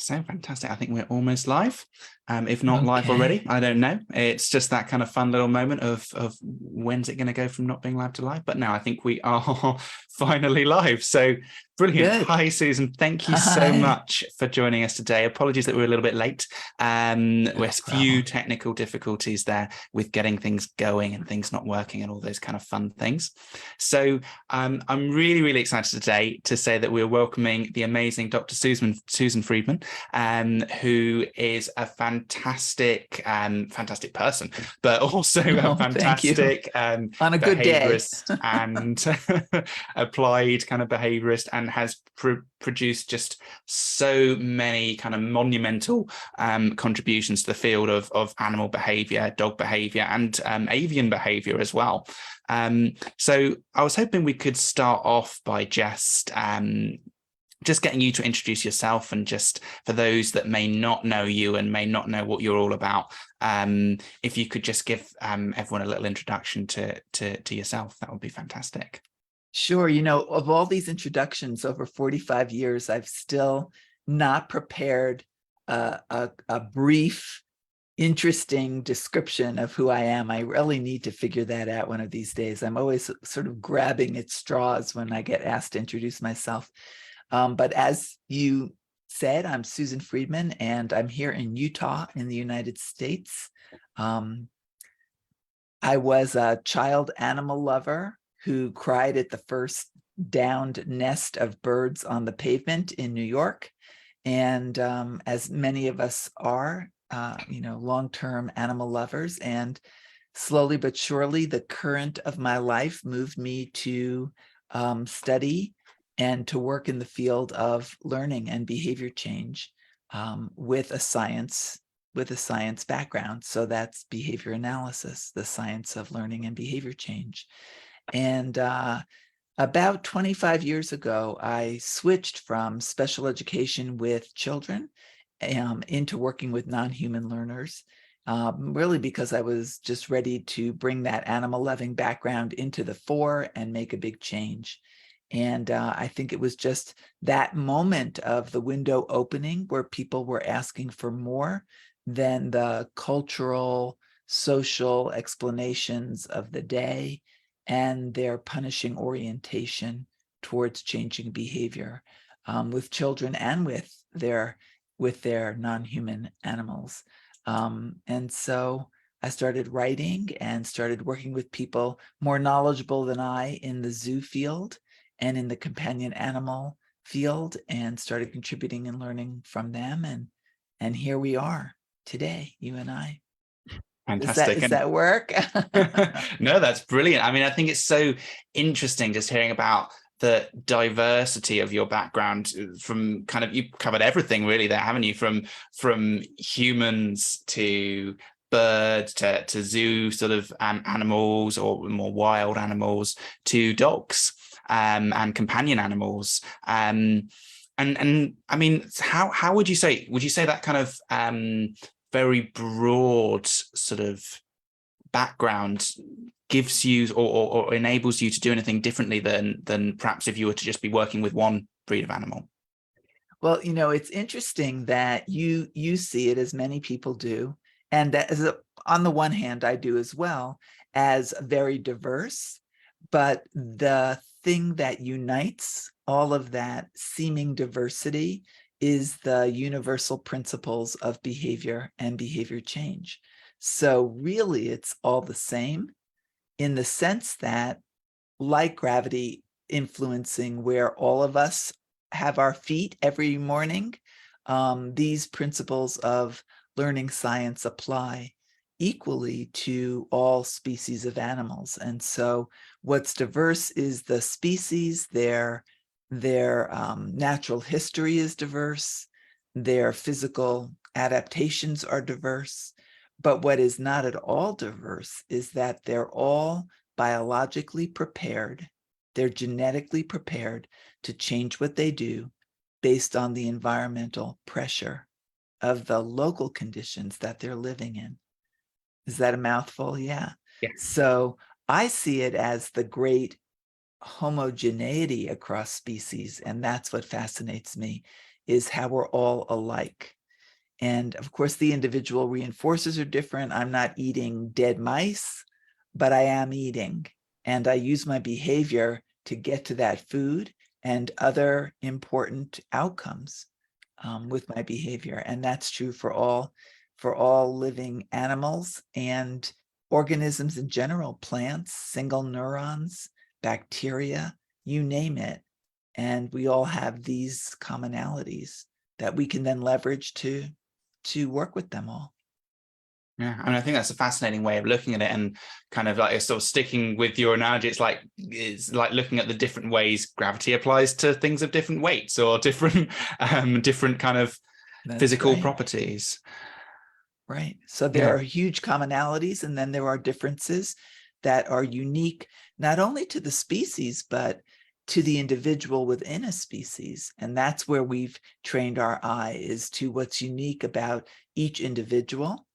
So fantastic. I think we're almost live. If not live Okay. already, I don't know. It's just that kind of fun little moment of when's it going to go from not being live to live? But now I think we are finally live. So brilliant. Good. Hi, Susan. Thank you so Hi. much for joining us today. Apologies that we're a little bit late. No With a few problem. technical difficulties there with getting things going and things not working and all those kind of fun things. So I'm really, really excited today to say that we're welcoming the amazing Dr. Susan Friedman, who is a fantastic person, but also a No, thank you. fantastic On a good day. behaviorist and applied kind of behaviorist, and has produced just so many kind of monumental contributions to the field of animal behavior, dog behavior, and avian behavior as well. So I was hoping we could start off by just getting you to introduce yourself, and just for those that may not know you and may not know what you're all about, if you could just give everyone a little introduction to yourself, that would be fantastic. Sure. You know, of all these introductions over 45 years, I've still not prepared a brief, interesting description of who I am. I really need to figure that out one of these days. I'm always sort of grabbing at straws when I get asked to introduce myself. But as you said, I'm Susan Friedman, and I'm here in Utah in the United States. I was a child animal lover who cried at the first downed nest of birds on the pavement in New York. And as many of us are, long-term animal lovers, and slowly but surely, the current of my life moved me to study and to work in the field of learning and behavior change with a science background. So that's behavior analysis, the science of learning and behavior change. And about 25 years ago, I switched from special education with children into working with non-human learners, really because I was just ready to bring that animal loving background into the fore and make a big change. And I think it was just that moment of the window opening where people were asking for more than the cultural, social explanations of the day and their punishing orientation towards changing behavior with children and with their non-human animals. And so I started writing and started working with people more knowledgeable than I in the zoo field and in the companion animal field, and started contributing and learning from them. And here we are today, you and I. Fantastic. Does that work? No, that's brilliant. I mean, I think it's so interesting just hearing about the diversity of your background. From kind of, you've covered everything really there, haven't you? From humans to birds to zoo sort of animals, or more wild animals, to dogs and companion animals. And I mean, how would you say that kind of very broad sort of background gives you or enables you to do anything differently than perhaps if you were to just be working with one breed of animal? Well, you know, it's interesting that you see it, as many people do, and that on the one hand, I do as well, as very diverse. But the thing that unites all of that seeming diversity is the universal principles of behavior and behavior change. So really, it's all the same, in the sense that, like gravity influencing where all of us have our feet every morning, these principles of learning science apply equally to all species of animals. And so what's diverse is the species, their natural history is diverse, their physical adaptations are diverse. But what is not at all diverse is that they're all biologically prepared, they're genetically prepared to change what they do based on the environmental pressure of the local conditions that they're living in. Is that a mouthful? Yeah. Yeah. So I see it as the great homogeneity across species, and that's what fascinates me, is how we're all alike. And of course, the individual reinforcers are different. I'm not eating dead mice, but I am eating. And I use my behavior to get to that food and other important outcomes with my behavior. And that's true for all living animals and organisms in general, plants, single neurons, bacteria, you name it. And we all have these commonalities that we can then leverage to work with them all. Yeah, I mean, I think that's a fascinating way of looking at it, and kind of like sort of sticking with your analogy. It's like looking at the different ways gravity applies to things of different weights or different different kind of physical properties. Right. So there are huge commonalities, and then there are differences that are unique not only to the species, but to the individual within a species. And that's where we've trained our eye, is to what's unique about each individual,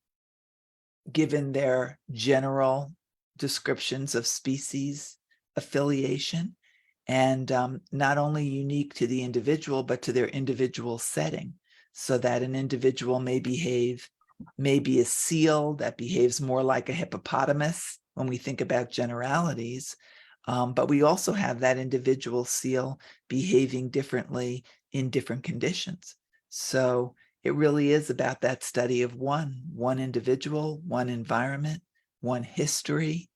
given their general descriptions of species affiliation, and not only unique to the individual, but to their individual setting, so that an individual may be a seal that behaves more like a hippopotamus when we think about generalities. But we also have that individual seal behaving differently in different conditions. So it really is about that study of one individual, one environment, one history,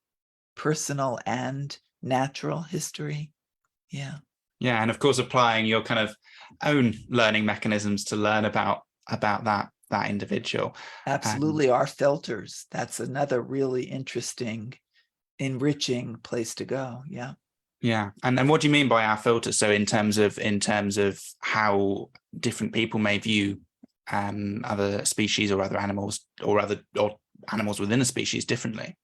personal and natural history. Yeah. Yeah, and of course, applying your kind of own learning mechanisms to learn about that individual. Absolutely. Our filters. That's another really interesting, enriching place to go. Yeah. Yeah. And what do you mean by our filter? So in terms of how different people may view other species or other animals or animals within a species differently?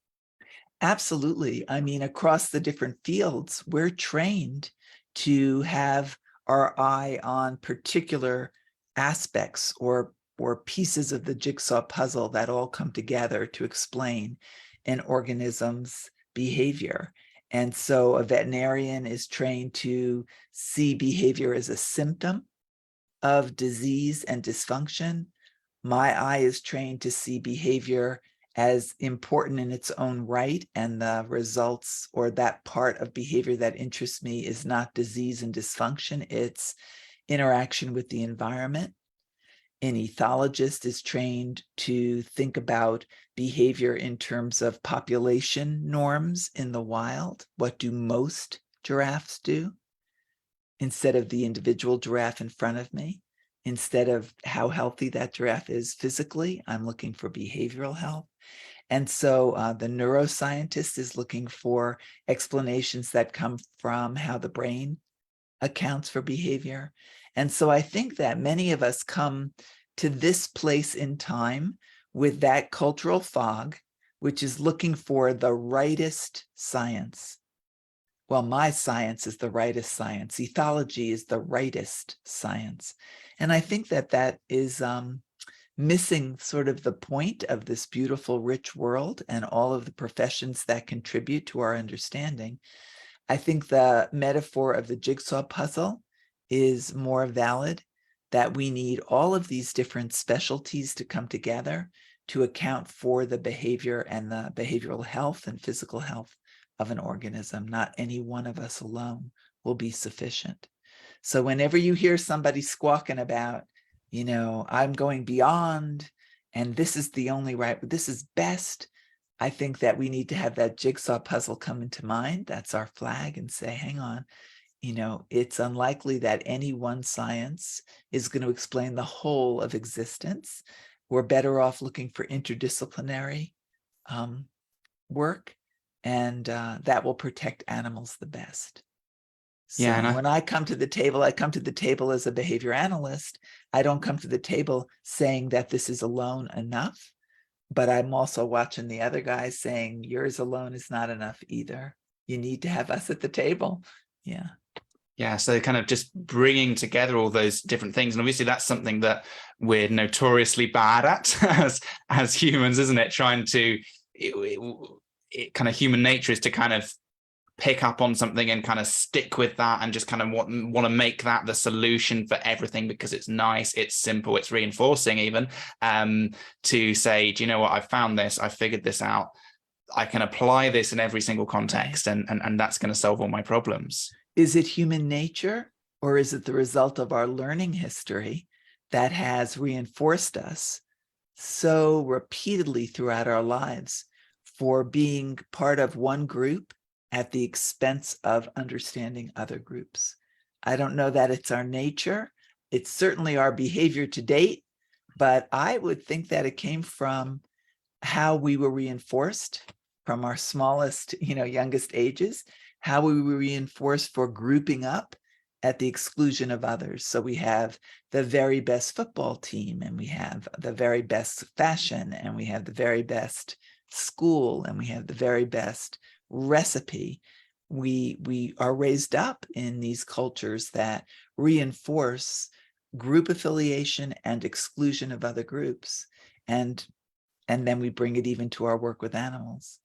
Absolutely. I mean, across the different fields, we're trained to have our eye on particular aspects or pieces of the jigsaw puzzle that all come together to explain an organism's behavior. And so a veterinarian is trained to see behavior as a symptom of disease and dysfunction. My eye is trained to see behavior as important in its own right, and the results or that part of behavior that interests me is not disease and dysfunction, it's interaction with the environment. An ethologist is trained to think about behavior in terms of population norms in the wild. What do most giraffes do? Instead of the individual giraffe in front of me, instead of how healthy that giraffe is physically, I'm looking for behavioral health. And so the neuroscientist is looking for explanations that come from how the brain accounts for behavior. And so I think that many of us come to this place in time with that cultural fog, which is looking for the rightest science. Well, my science is the rightest science. Ethology is the rightest science. And I think that is missing sort of the point of this beautiful, rich world and all of the professions that contribute to our understanding. I think the metaphor of the jigsaw puzzle is more valid, that we need all of these different specialties to come together to account for the behavior and the behavioral health and physical health of an organism. Not any one of us alone will be sufficient. So whenever you hear somebody squawking about, I'm going beyond, and this is the only right, this is best, I think that we need to have that jigsaw puzzle come into mind. That's our flag, and say, hang on, it's unlikely that any one science is going to explain the whole of existence. We're better off looking for interdisciplinary work, and that will protect animals the best. So when I come to the table, I come to the table as a behavior analyst. I don't come to the table saying that this is alone enough, but I'm also watching the other guys saying yours alone is not enough either. You need to have us at the table. Yeah. Yeah, so kind of just bringing together all those different things. And obviously that's something that we're notoriously bad at as humans, isn't it? Trying to, kind of human nature is to kind of pick up on something and kind of stick with that and just kind of want to make that the solution for everything because it's nice, it's simple, it's reinforcing even, to say, do you know what, I found this, I figured this out, I can apply this in every single context, and that's going to solve all my problems. Is it human nature, or is it the result of our learning history that has reinforced us so repeatedly throughout our lives for being part of one group at the expense of understanding other groups? I don't know that it's our nature. It's certainly our behavior to date, but I would think that it came from how we were reinforced from our smallest, youngest ages, how we were reinforced for grouping up at the exclusion of others. So we have the very best football team, and we have the very best fashion, and we have the very best school, and we have the very best recipe. We are raised up in these cultures that reinforce group affiliation and exclusion of other groups. And then we bring it even to our work with animals.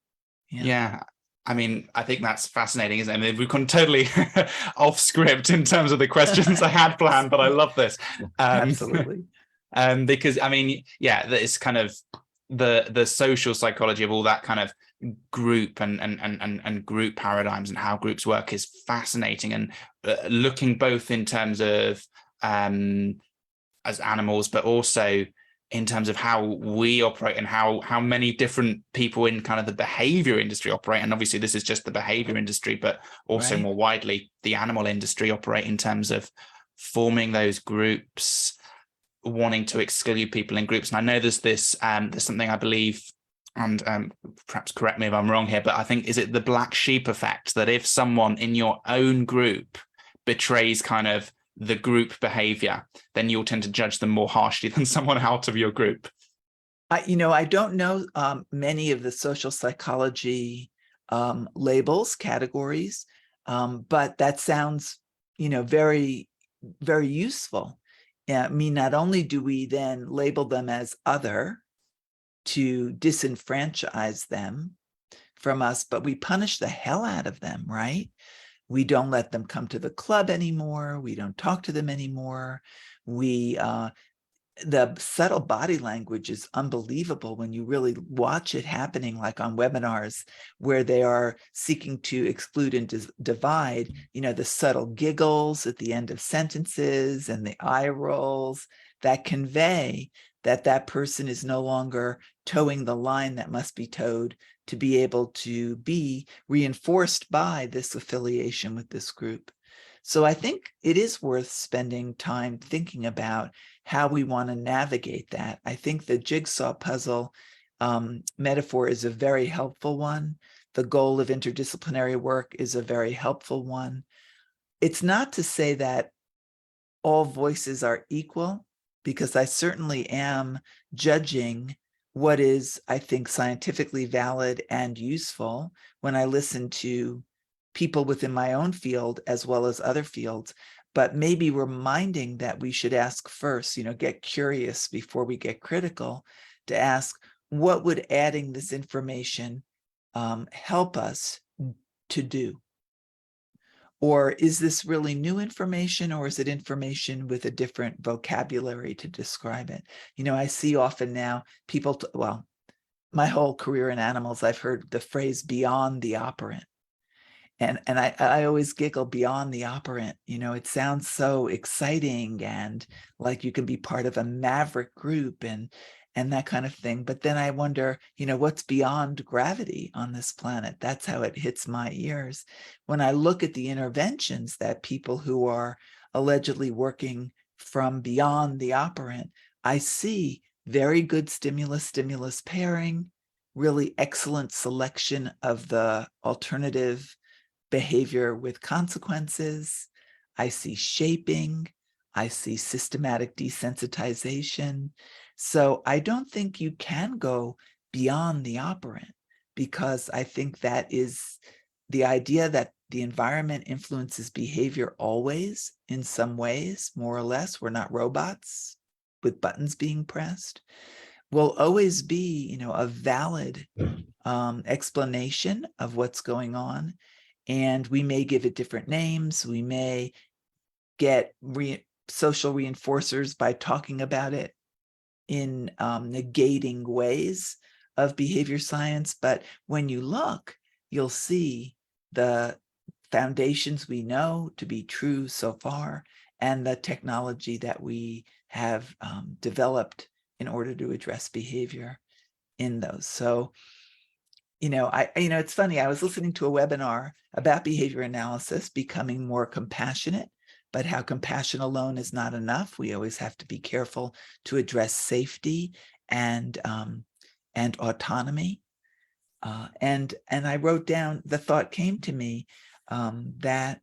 Yeah. I mean, I think that's fascinating, isn't it? I mean, we've gone totally off script in terms of the questions I had planned, but I love this. Absolutely. Because I mean, yeah, it's kind of the social psychology of all that kind of group and group paradigms and how groups work is fascinating, and looking both in terms of as animals, but also in terms of how we operate and how many different people in kind of the behavior industry operate. And obviously this is just the behavior industry, but also Right. more widely the animal industry operate in terms of forming those groups, wanting to exclude people in groups. And I know there's something I believe, and perhaps correct me if I'm wrong here, but I think, is it the black sheep effect, that if someone in your own group betrays kind of the group behavior, then you'll tend to judge them more harshly than someone out of your group? I don't know many of the social psychology labels, categories, but that sounds, very, very useful. I mean, not only do we then label them as other to disenfranchise them from us, but we punish the hell out of them, right? We don't let them come to the club anymore. We don't talk to them anymore. The subtle body language is unbelievable when you really watch it happening, like on webinars where they are seeking to exclude and divide, the subtle giggles at the end of sentences and the eye rolls that convey that that person is no longer towing the line that must be towed to be able to be reinforced by this affiliation with this group. So I think it is worth spending time thinking about how we want to navigate that. I think the jigsaw puzzle metaphor is a very helpful one. The goal of interdisciplinary work is a very helpful one. It's not to say that all voices are equal, because I certainly am judging what is, I think, scientifically valid and useful when I listen to people within my own field as well as other fields, but maybe reminding that we should ask first, get curious before we get critical, to ask, what would adding this information help us to do? Or is this really new information, or is it information with a different vocabulary to describe it? I see often now people, my whole career in animals, I've heard the phrase beyond the operant. And I always giggle, beyond the operant. It sounds so exciting and like you can be part of a maverick group and that kind of thing. But then I wonder, what's beyond gravity on this planet? That's how it hits my ears. When I look at the interventions that people who are allegedly working from beyond the operant, I see very good stimulus pairing, really excellent selection of the alternative behavior with consequences. I see shaping. I see systematic desensitization. So I don't think you can go beyond the operant, because I think that is the idea that the environment influences behavior always in some ways, more or less. We're not robots with buttons being pressed. Will always be, a valid explanation of what's going on. and we may give it different names. We may get social reinforcers by talking about it in negating ways of behavior science. But when you look, you'll see the foundations we know to be true so far, and the technology that we have developed in order to address behavior in those. So, it's funny, I was listening to a webinar about behavior analysis, becoming more compassionate, but how compassion alone is not enough. We always have to be careful to address safety and autonomy. And I wrote down, the thought came to me that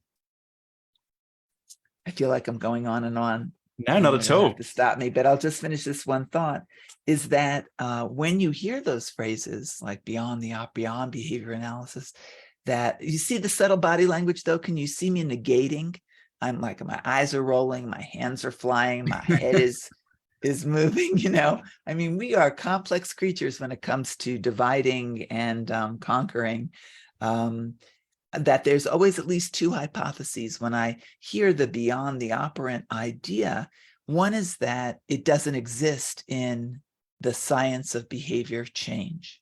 I feel like I'm going on and on. No, not at all. Have to stop me, but I'll just finish this one thought, is that when you hear those phrases like beyond behavior analysis, that you see the subtle body language though. Can you see me negating? I'm like, my eyes are rolling, my hands are flying, my head is moving, I mean, we are complex creatures when it comes to dividing and conquering. That there's always at least two hypotheses when I hear the beyond the operant idea. One is that it doesn't exist in the science of behavior change,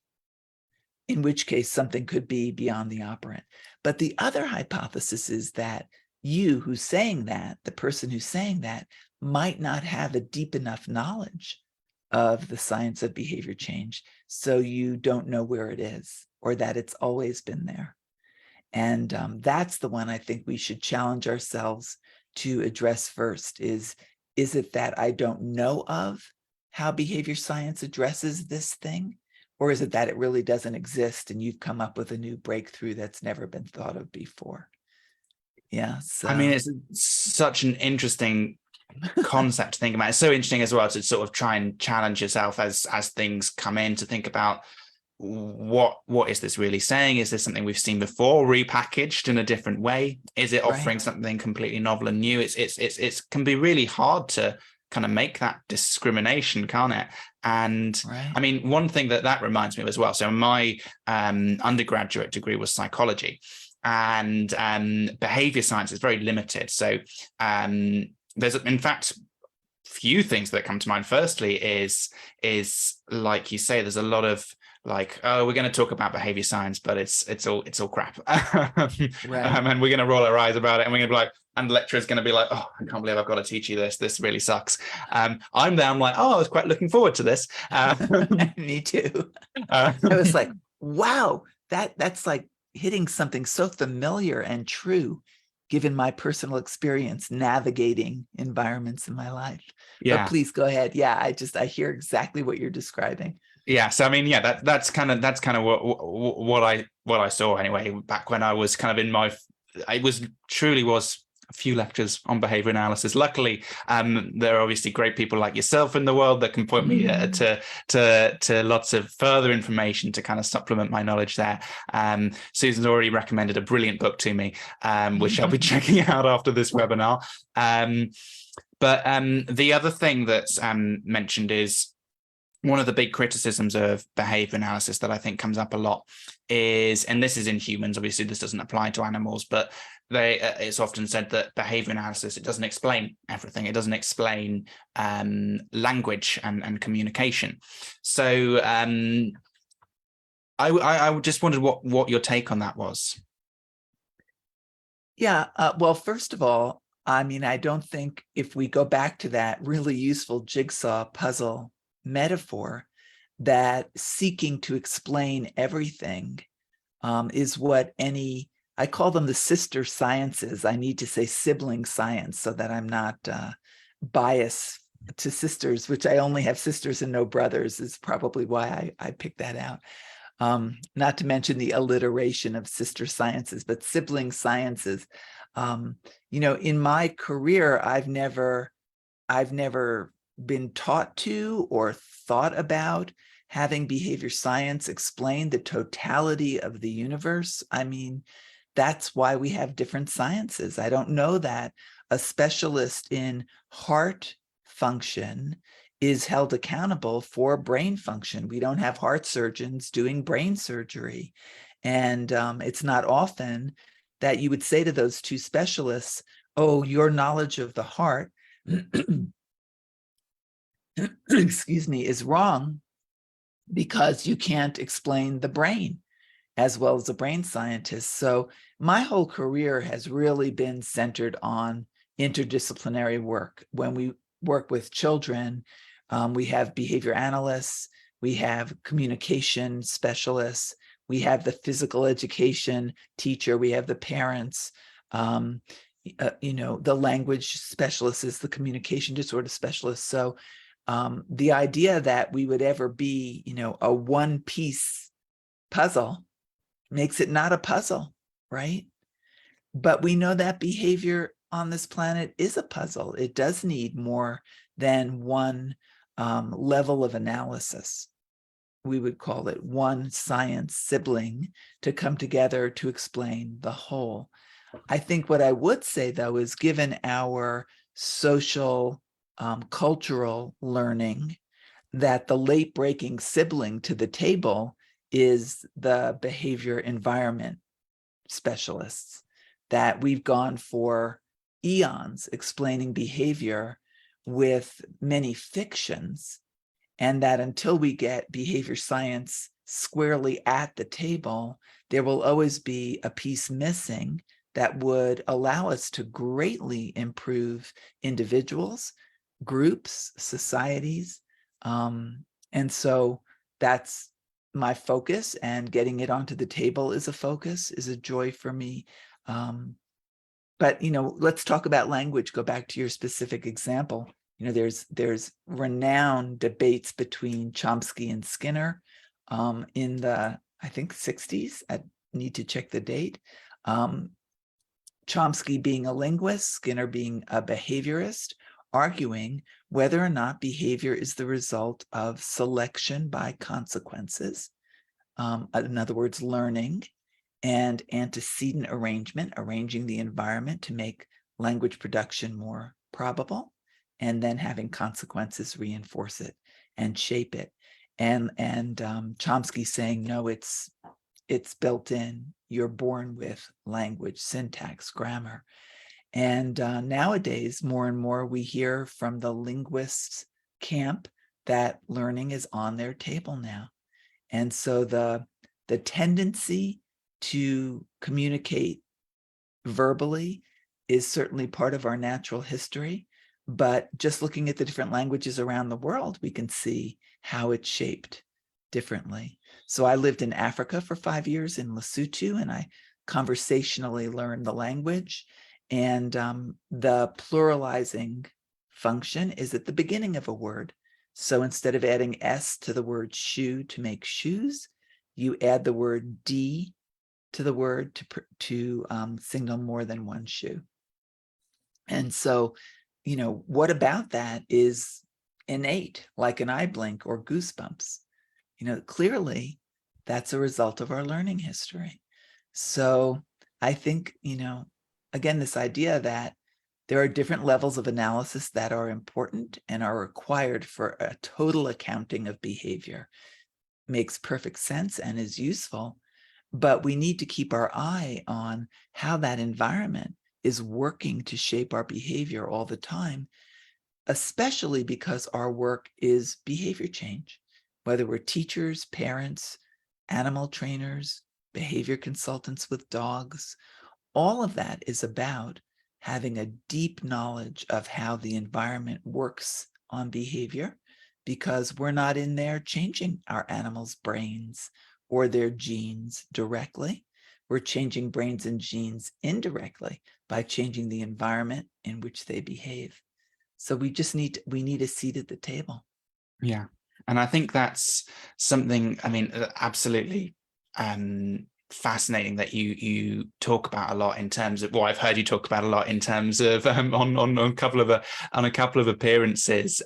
in which case something could be beyond the operant. But the other hypothesis is that you who's saying that, the person who's saying that, might not have a deep enough knowledge of the science of behavior change, so you don't know where it is, or that it's always been there. And that's the one I think we should challenge ourselves to address first. Is it that I don't know of how behavior science addresses this thing? Or is it that it really doesn't exist and you've come up with a new breakthrough that's never been thought of before? Yeah. So I mean, it's such an interesting concept to think about. It's so interesting as well to sort of try and challenge yourself as things come in, to think about what is this really saying? Is this something we've seen before, repackaged in a different way? Is it offering something completely novel and new? It can be really hard to kind of make that discrimination, can't it? And I mean, one thing that reminds me of as well. So my undergraduate degree was psychology, and behavior science is very limited. So there's, in fact, few things that come to mind. Firstly is like you say, there's a lot of like, oh, we're going to talk about behavior science, but it's all crap. And we're going to roll our eyes about it, and we're going to be like, and the lecturer's going to be like, oh, I can't believe I've got to teach you this really sucks. I'm there, I'm like, oh, I was quite looking forward to this. Me too. I was like, wow, that's like hitting something so familiar and true, given my personal experience navigating environments in my life. Yeah. But please go ahead. Yeah, I hear exactly what you're describing. Yeah, so I mean, yeah, that's kind of what I saw anyway, back when I was kind of in my, truly was a few lectures on behavior analysis. Luckily, there are obviously great people like yourself in the world that can point me to lots of further information to kind of supplement my knowledge there. Susan's already recommended a brilliant book to me, which I'll be checking out after this webinar. But the other thing that's mentioned is, one of the big criticisms of behavior analysis that I think comes up a lot is, and this is in humans, obviously this doesn't apply to animals, but it's often said that behavior analysis, it doesn't explain everything. It doesn't explain language and communication. So I just wondered what your take on that was. Yeah, well, first of all, I mean, I don't think, if we go back to that really useful jigsaw puzzle metaphor, that seeking to explain everything is what I call them the sister sciences. I need to say sibling science so that I'm not biased to sisters, which I only have sisters and no brothers, is probably why I picked that out. Not to mention the alliteration of sister sciences, but sibling sciences. In my career, I've never been taught to or thought about having behavior science explain the totality of the universe. I mean, that's why we have different sciences. I don't know that a specialist in heart function is held accountable for brain function. We don't have heart surgeons doing brain surgery. And it's not often that you would say to those two specialists, oh, your knowledge of the heart, excuse me, is wrong because you can't explain the brain as well as a brain scientist. So my whole career has really been centered on interdisciplinary work. When we work with children, we have behavior analysts, we have communication specialists, we have the physical education teacher, we have the parents, the language specialist is the communication disorder specialist. So the idea that we would ever be, a one-piece puzzle makes it not a puzzle, right? But we know that behavior on this planet is a puzzle. It does need more than one level of analysis. We would call it one science sibling to come together to explain the whole. I think what I would say, though, is given our social, cultural learning, that the late breaking sibling to the table is the behavior environment specialists, that we've gone for eons explaining behavior with many fictions, and that until we get behavior science squarely at the table, there will always be a piece missing that would allow us to greatly improve individuals, groups, societies. And so that's my focus, and getting it onto the table is a focus, is a joy for me. But, let's talk about language. Go back to your specific example. There's renowned debates between Chomsky and Skinner in the, I think, 60s. I need to check the date. Chomsky being a linguist, Skinner being a behaviorist, arguing whether or not behavior is the result of selection by consequences, in other words, learning, and antecedent arrangement, arranging the environment to make language production more probable, and then having consequences reinforce it and shape it. And Chomsky saying, no, it's built in. You're born with language, syntax, grammar. And nowadays, more and more, we hear from the linguists camp that learning is on their table now. And so the tendency to communicate verbally is certainly part of our natural history. But just looking at the different languages around the world, we can see how it's shaped differently. So I lived in Africa for 5 years in Lesotho, and I conversationally learned the language. And the pluralizing function is at the beginning of a word. So instead of adding S to the word shoe to make shoes, you add the word D to the word to signal more than one shoe. And so, what about that is innate, like an eye blink or goosebumps? Clearly that's a result of our learning history. So I think, again, this idea that there are different levels of analysis that are important and are required for a total accounting of behavior makes perfect sense and is useful, but we need to keep our eye on how that environment is working to shape our behavior all the time, especially because our work is behavior change, whether we're teachers, parents, animal trainers, behavior consultants with dogs. All of that is about having a deep knowledge of how the environment works on behavior, because we're not in there changing our animals' brains or their genes directly. We're changing brains and genes indirectly by changing the environment in which they behave. So we need a seat at the table. Yeah. And I think that's something, absolutely fascinating that you talk about a lot in terms of, well, I've heard you talk about a lot in terms of on a couple of appearances,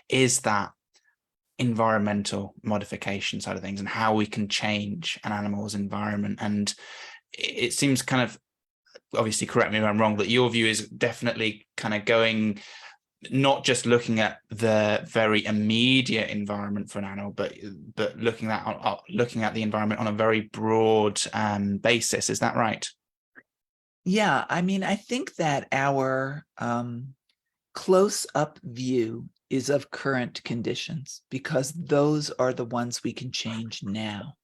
is that environmental modification side of things and how we can change an animal's environment. And it seems kind of, obviously correct me if I'm wrong, that your view is definitely kind of going, not just looking at the very immediate environment for an animal, but looking at the environment on a very broad basis. Is that right? Yeah, I mean, I think that our close-up view is of current conditions because those are the ones we can change now.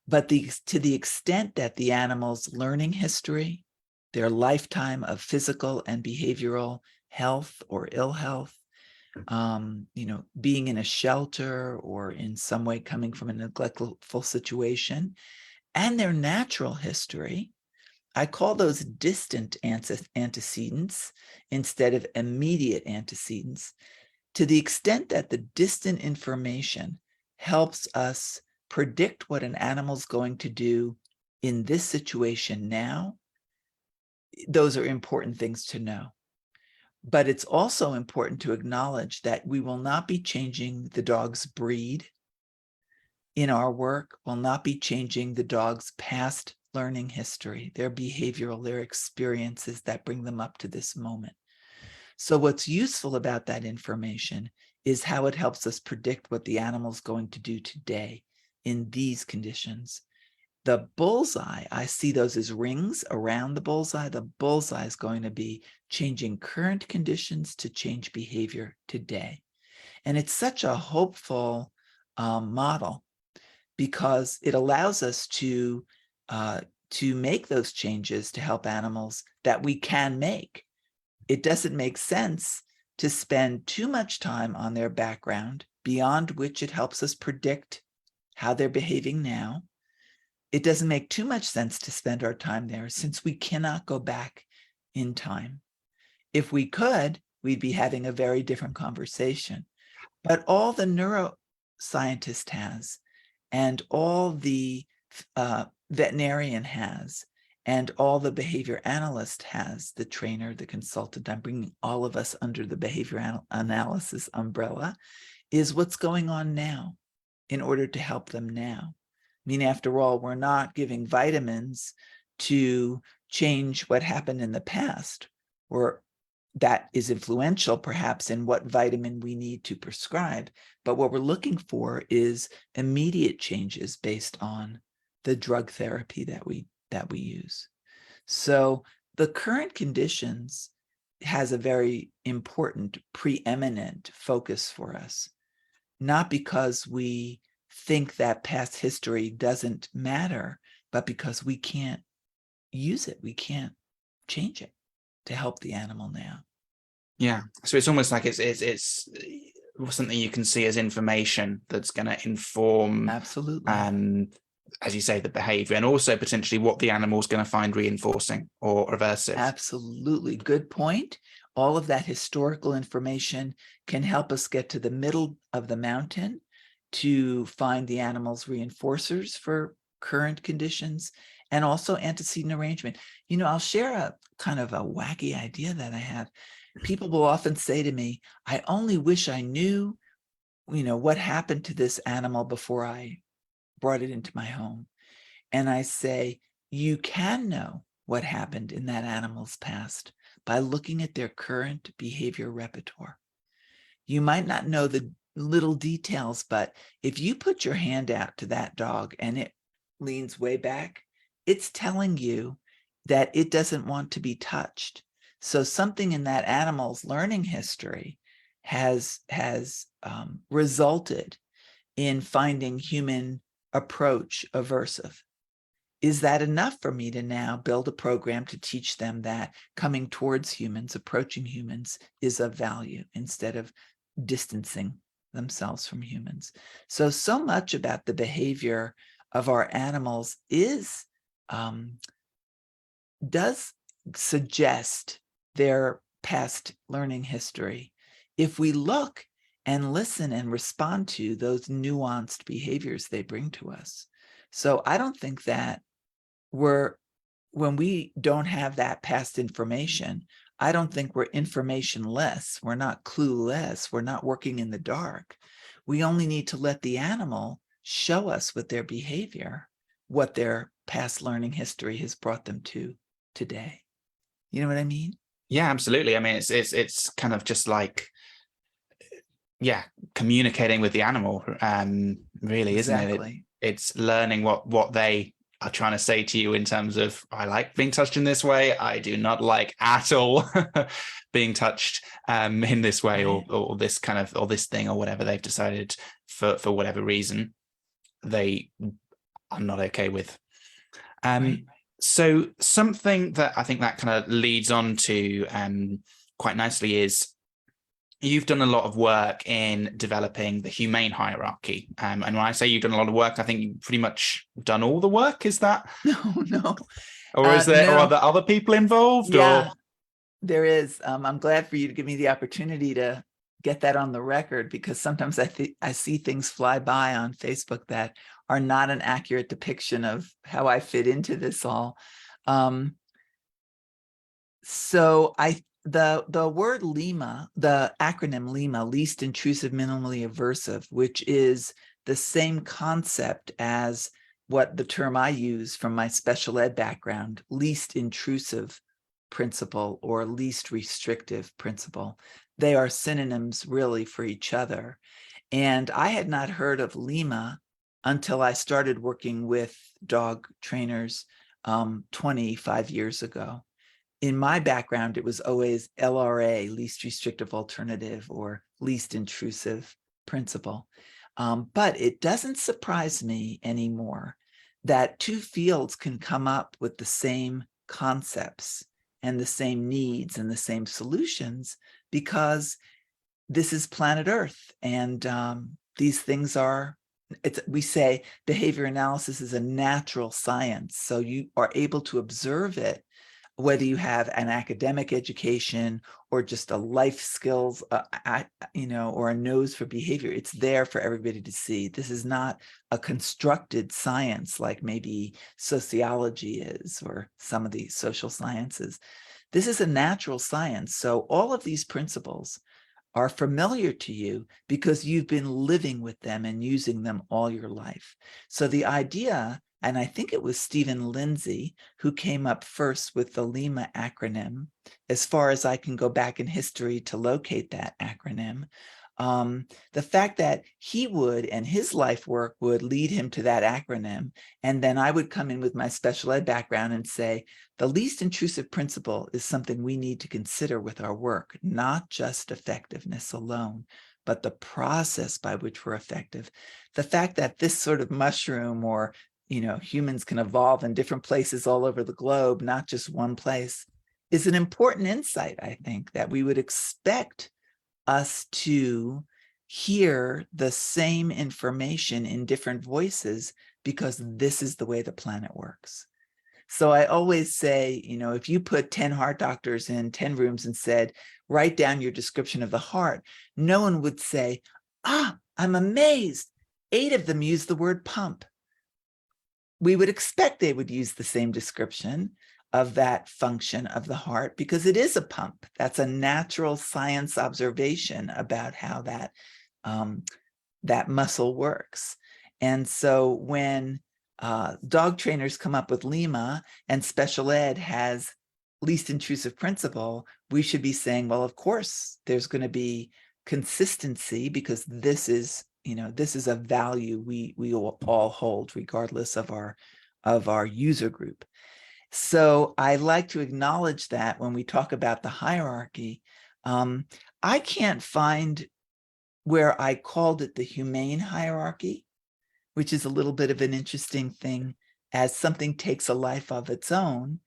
But to the extent that the animal's learning history, their lifetime of physical and behavioral health or ill health, being in a shelter or in some way coming from a neglectful situation, and their natural history, I call those distant antecedents instead of immediate antecedents. To the extent that the distant information helps us predict what an animal's going to do in this situation now, those are important things to know. But it's also important to acknowledge that we will not be changing the dog's breed in our work, will not be changing the dog's past learning history, their behavioral, their experiences that bring them up to this moment. So what's useful about that information is how it helps us predict what the animal's going to do today in these conditions. The bullseye, I see those as rings around the bullseye. The bullseye is going to be changing current conditions to change behavior today. And it's such a hopeful model because it allows us to make those changes to help animals that we can make. It doesn't make sense to spend too much time on their background, beyond which it helps us predict how they're behaving now. It doesn't make too much sense to spend our time there since we cannot go back in time. If we could, we'd be having a very different conversation. But all the neuroscientist has, and all the veterinarian has, and all the behavior analyst has, the trainer, the consultant, I'm bringing all of us under the behavior analysis umbrella, is what's going on now in order to help them now. I mean, after all, we're not giving vitamins to change what happened in the past, or that is influential perhaps in what vitamin we need to prescribe. But what we're looking for is immediate changes based on the drug therapy that we use. So the current conditions has a very important preeminent focus for us, not because we think that past history doesn't matter, but because we can't use it. We can't change it to help the animal now. Yeah, so it's almost like it's something you can see as information that's going to inform, Absolutely. as you say, the behavior, and also potentially what the animal's going to find reinforcing or aversive. Absolutely. Good point. All of that historical information can help us get to the middle of the mountain to find the animal's reinforcers for current conditions, and also antecedent arrangement. I'll share a kind of a wacky idea that I have. People will often say to me, I only wish I knew, what happened to this animal before I brought it into my home. And I say, you can know what happened in that animal's past by looking at their current behavior repertoire. You might not know the little details, but if you put your hand out to that dog and it leans way back, it's telling you that it doesn't want to be touched. So something in that animal's learning history has resulted in finding human approach aversive. Is that enough for me to now build a program to teach them that coming towards humans, approaching humans, is of value instead of distancing themselves from humans? So much about the behavior of our animals does suggest their past learning history if we look and listen and respond to those nuanced behaviors they bring to us. So I don't think that when we don't have that past information, I don't think we're informationless. We're not clueless. We're not working in the dark. We only need to let the animal show us with their behavior what their past learning history has brought them to today. You know what I mean? Yeah, absolutely. I mean, it's kind of just like, yeah, communicating with the animal, really, isn't it? Exactly. It's learning what they are trying to say to you in terms of, I like being touched in this way, I do not like at all being touched in this way, or this kind of, or this thing, or whatever they've decided for whatever reason they are not okay with. So something that I think that kind of leads on to quite nicely is, you've done a lot of work in developing the humane hierarchy. And when I say you've done a lot of work, I think you've pretty much done all the work. Is that? No. Or is there, No. or are there other people involved? Yeah, or there is. I'm glad for you to give me the opportunity to get that on the record, because sometimes I see things fly by on Facebook that are not an accurate depiction of how I fit into this all. So the word LIMA, the acronym LIMA, least intrusive, minimally aversive, which is the same concept as what the term I use from my special ed background, least intrusive principle or least restrictive principle. They are synonyms really for each other. And I had not heard of LIMA until I started working with dog trainers 25 years ago. In my background, it was always LRA, least restrictive alternative, or least intrusive principle. But it doesn't surprise me anymore that two fields can come up with the same concepts and the same needs and the same solutions, because this is planet Earth, and these things are, we say behavior analysis is a natural science. So you are able to observe it, whether you have an academic education or just a life skills, or a nose for behavior. It's there for everybody to see. This is not a constructed science like maybe sociology is, or some of the social sciences. This is a natural science. So all of these principles are familiar to you because you've been living with them and using them all your life. So the idea, and I think it was Stephen Lindsay who came up first with the LIMA acronym, as far as I can go back in history to locate that acronym. The fact that he would, and his life work would lead him to that acronym, and then I would come in with my special ed background and say, the least intrusive principle is something we need to consider with our work, not just effectiveness alone, but the process by which we're effective. The fact that this sort of mushroom, or humans can evolve in different places all over the globe, not just one place, is an important insight, I think, that we would expect us to hear the same information in different voices, because this is the way the planet works. So I always say, if you put 10 heart doctors in 10 rooms and said, write down your description of the heart, no one would say, I'm amazed. 8 of them use the word pump. We would expect they would use the same description of that function of the heart, because it is a pump. That's a natural science observation about how that muscle works. And so when dog trainers come up with LIMA and special ed has least intrusive principle, we should be saying, well, of course, there's going to be consistency, because this is a value we all hold, regardless of our user group. So I like to acknowledge that when we talk about the hierarchy. I can't find where I called it the humane hierarchy, which is a little bit of an interesting thing, as something takes a life of its own.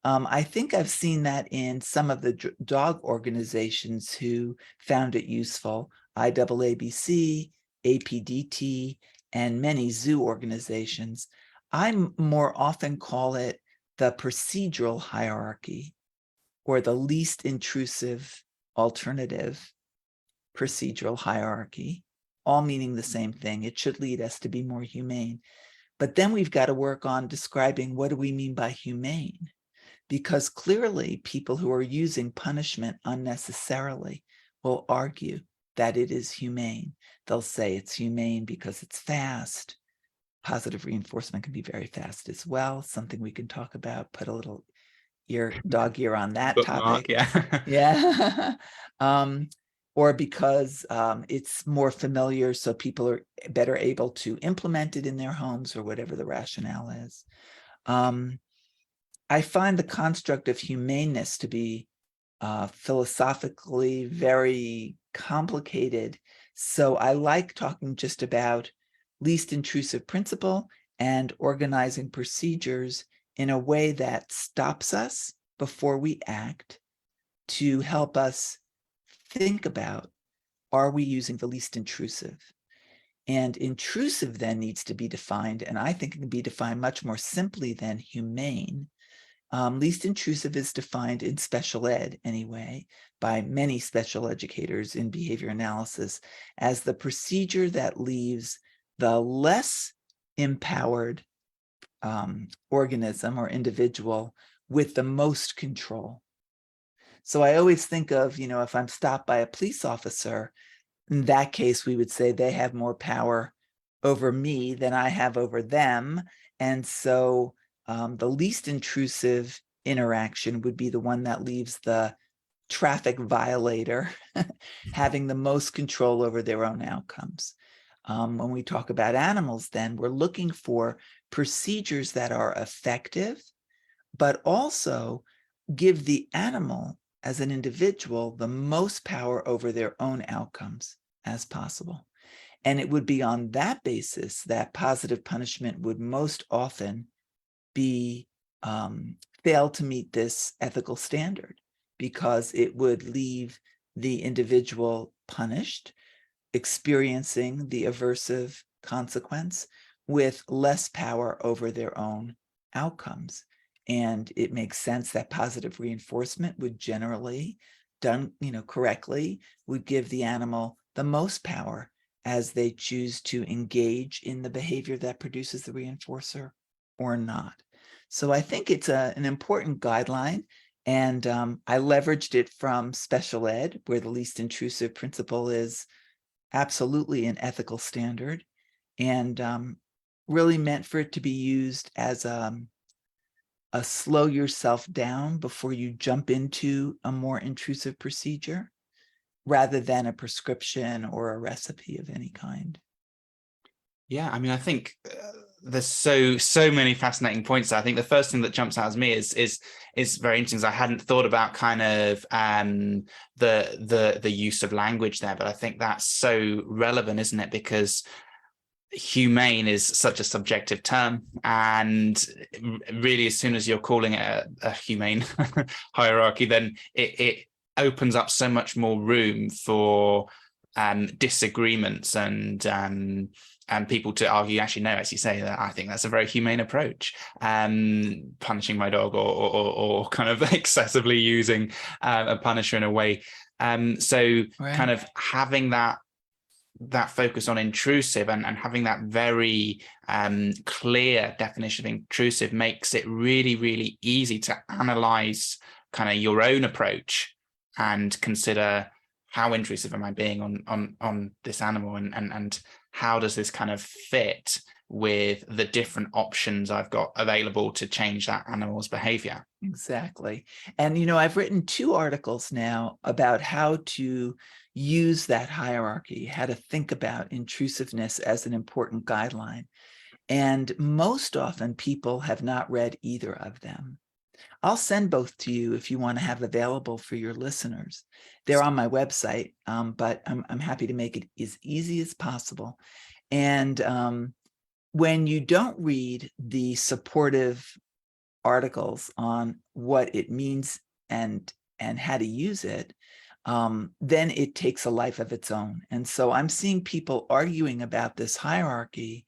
I think I've seen that in some of the dog organizations who found it useful, IAABC, APDT, and many zoo organizations. I more often call it the procedural hierarchy, or the least intrusive alternative procedural hierarchy, all meaning the same thing. It should lead us to be more humane. But then we've got to work on describing, what do we mean by humane? Because clearly people who are using punishment unnecessarily will argue that it is humane. They'll say it's humane because it's fast. Positive reinforcement can be very fast as well, something we can talk about, put a little dog ear on that bookmark, topic. yeah. Yeah. Or because it's more familiar, so people are better able to implement it in their homes, or whatever the rationale is. I find the construct of humaneness to be philosophically very complicated. So I like talking just about least intrusive principle and organizing procedures in a way that stops us before we act, to help us think about, are we using the least intrusive? And intrusive then needs to be defined, and I think it can be defined much more simply than humane. Least intrusive is defined in special ed anyway, by many special educators in behavior analysis, as the procedure that leaves the less empowered organism or individual with the most control. So I always think of, if I'm stopped by a police officer, in that case, we would say they have more power over me than I have over them. And so the least intrusive interaction would be the one that leaves the traffic violator having the most control over their own outcomes. When we talk about animals, then we're looking for procedures that are effective, but also give the animal as an individual the most power over their own outcomes as possible. And it would be on that basis that positive punishment would most often be fail to meet this ethical standard, because it would leave the individual punished, experiencing the aversive consequence with less power over their own outcomes. And it makes sense that positive reinforcement would generally, done correctly, would give the animal the most power as they choose to engage in the behavior that produces the reinforcer or not. So I think it's an important guideline, and I leveraged it from special ed, where the least intrusive principle is absolutely an ethical standard, and really meant for it to be used as a slow yourself down before you jump into a more intrusive procedure, rather than a prescription or a recipe of any kind. Yeah, I mean, I think there's so many fascinating points there. I think the first thing that jumps out at me is very interesting. I hadn't thought about kind of the use of language there, but I think that's so relevant, isn't it? Because humane is such a subjective term, and really, as soon as you're calling it a humane hierarchy, then it opens up so much more room for disagreements and people to argue, actually, no, as you say, that I think that's a very humane approach, punishing my dog, or kind of excessively using a punisher in a way. So Right. kind of having that focus on intrusive and having that very clear definition of intrusive makes it really, really easy to analyze kind of your own approach and consider, how intrusive am I being on this animal, and how does this kind of fit with the different options I've got available to change that animal's behavior. Exactly. And, I've written 2 articles now about how to use that hierarchy, how to think about intrusiveness as an important guideline. And most often people have not read either of them. I'll send both to you if you want to have available for your listeners. They're on my website, but I'm happy to make it as easy as possible. And when you don't read the supportive articles on what it means and how to use it, then it takes a life of its own. And so I'm seeing people arguing about this hierarchy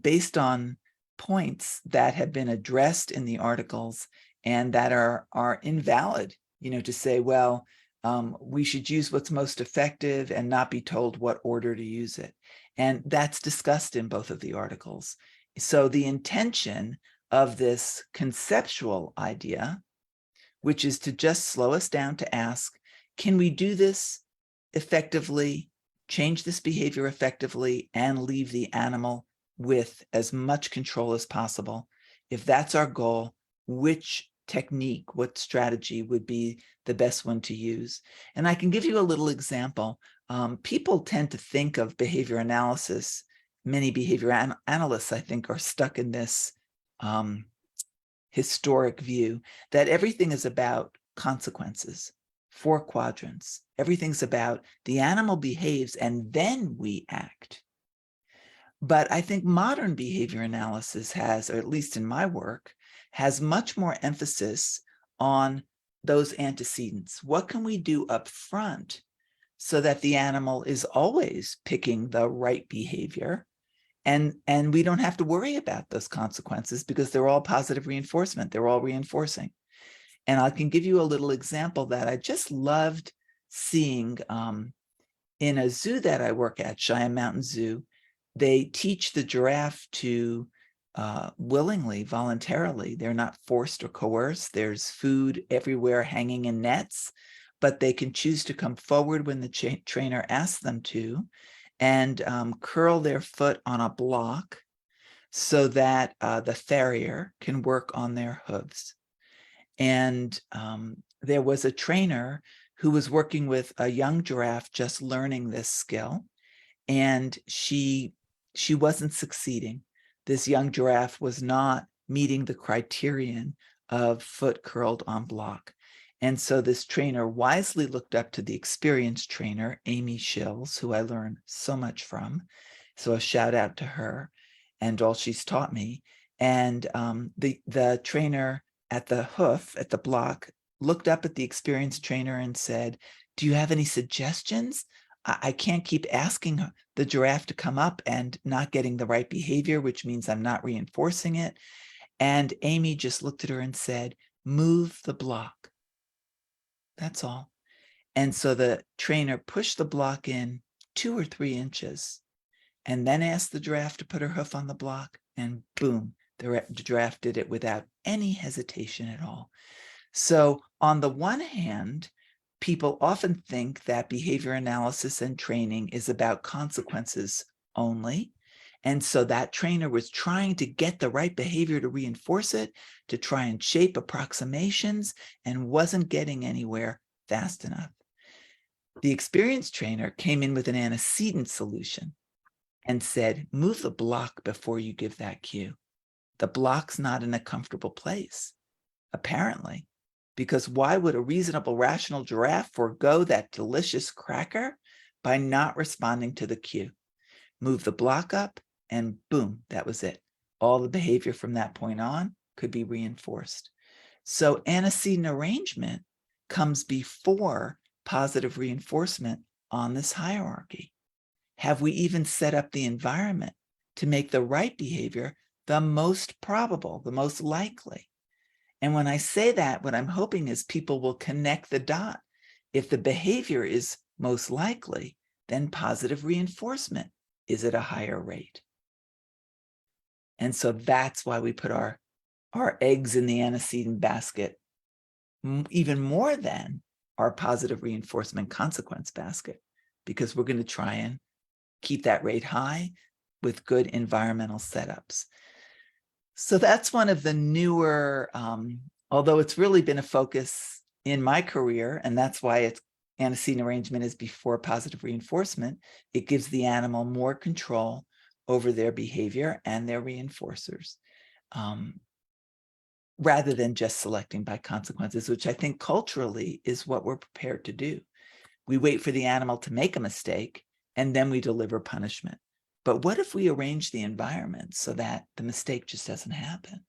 based on points that have been addressed in the articles and that are invalid, to say, well, we should use what's most effective and not be told what order to use it. And that's discussed in both of the articles. So the intention of this conceptual idea, which is to just slow us down to ask, can we do this effectively, change this behavior effectively, and leave the animal with as much control as possible? If that's our goal, which technique, what strategy would be the best one to use? And I can give you a little example. People tend to think of behavior analysis. Many behavior analysts, I think, are stuck in this historic view that everything is about consequences, 4 quadrants. Everything's about the animal behaves and then we act. But I think modern behavior analysis has, or at least in my work, has much more emphasis on those antecedents. What can we do up front so that the animal is always picking the right behavior, and we don't have to worry about those consequences because they're all positive reinforcement. They're all reinforcing. And I can give you a little example that I just loved seeing in a zoo that I work at, Cheyenne Mountain Zoo. They teach the giraffe to willingly, voluntarily. They're not forced or coerced. There's food everywhere hanging in nets, but they can choose to come forward when the trainer asks them to, and curl their foot on a block so that the farrier can work on their hooves. And there was a trainer who was working with a young giraffe just learning this skill, and she wasn't succeeding. This young giraffe was not meeting the criterion of foot curled on block. And so this trainer wisely looked up to the experienced trainer, Amy Shills, who I learned so much from. So a shout out to her and all she's taught me. And the trainer at the hoof, at the block, looked up at the experienced trainer and said, "Do you have any suggestions? I can't keep asking the giraffe to come up and not getting the right behavior, which means I'm not reinforcing it." And Amy just looked at her and said, "Move the block." That's all. And so the trainer pushed the block in 2 or 3 inches and then asked the giraffe to put her hoof on the block, and boom, the giraffe did it without any hesitation at all. So on the one hand, people often think that behavior analysis and training is about consequences only. And so that trainer was trying to get the right behavior to reinforce it, to try and shape approximations, and wasn't getting anywhere fast enough. The experienced trainer came in with an antecedent solution and said, "Move the block before you give that cue." The block's not in a comfortable place, apparently, because why would a reasonable, rational giraffe forego that delicious cracker by not responding to the cue? Move the block up, and boom, that was it. All the behavior from that point on could be reinforced. So antecedent arrangement comes before positive reinforcement on this hierarchy. Have we even set up the environment to make the right behavior the most probable, the most likely? And when I say that, what I'm hoping is people will connect the dot. If the behavior is most likely, then positive reinforcement is at a higher rate. And so that's why we put our eggs in the antecedent basket, even more than our positive reinforcement consequence basket, because we're going to try and keep that rate high with good environmental setups. So that's one of the newer, although it's really been a focus in my career, and that's why it's antecedent arrangement is before positive reinforcement. It gives the animal more control over their behavior and their reinforcers, rather than just selecting by consequences, which I think culturally is what we're prepared to do. We wait for the animal to make a mistake and then we deliver punishment. But what if we arrange the environment so that the mistake just doesn't happen?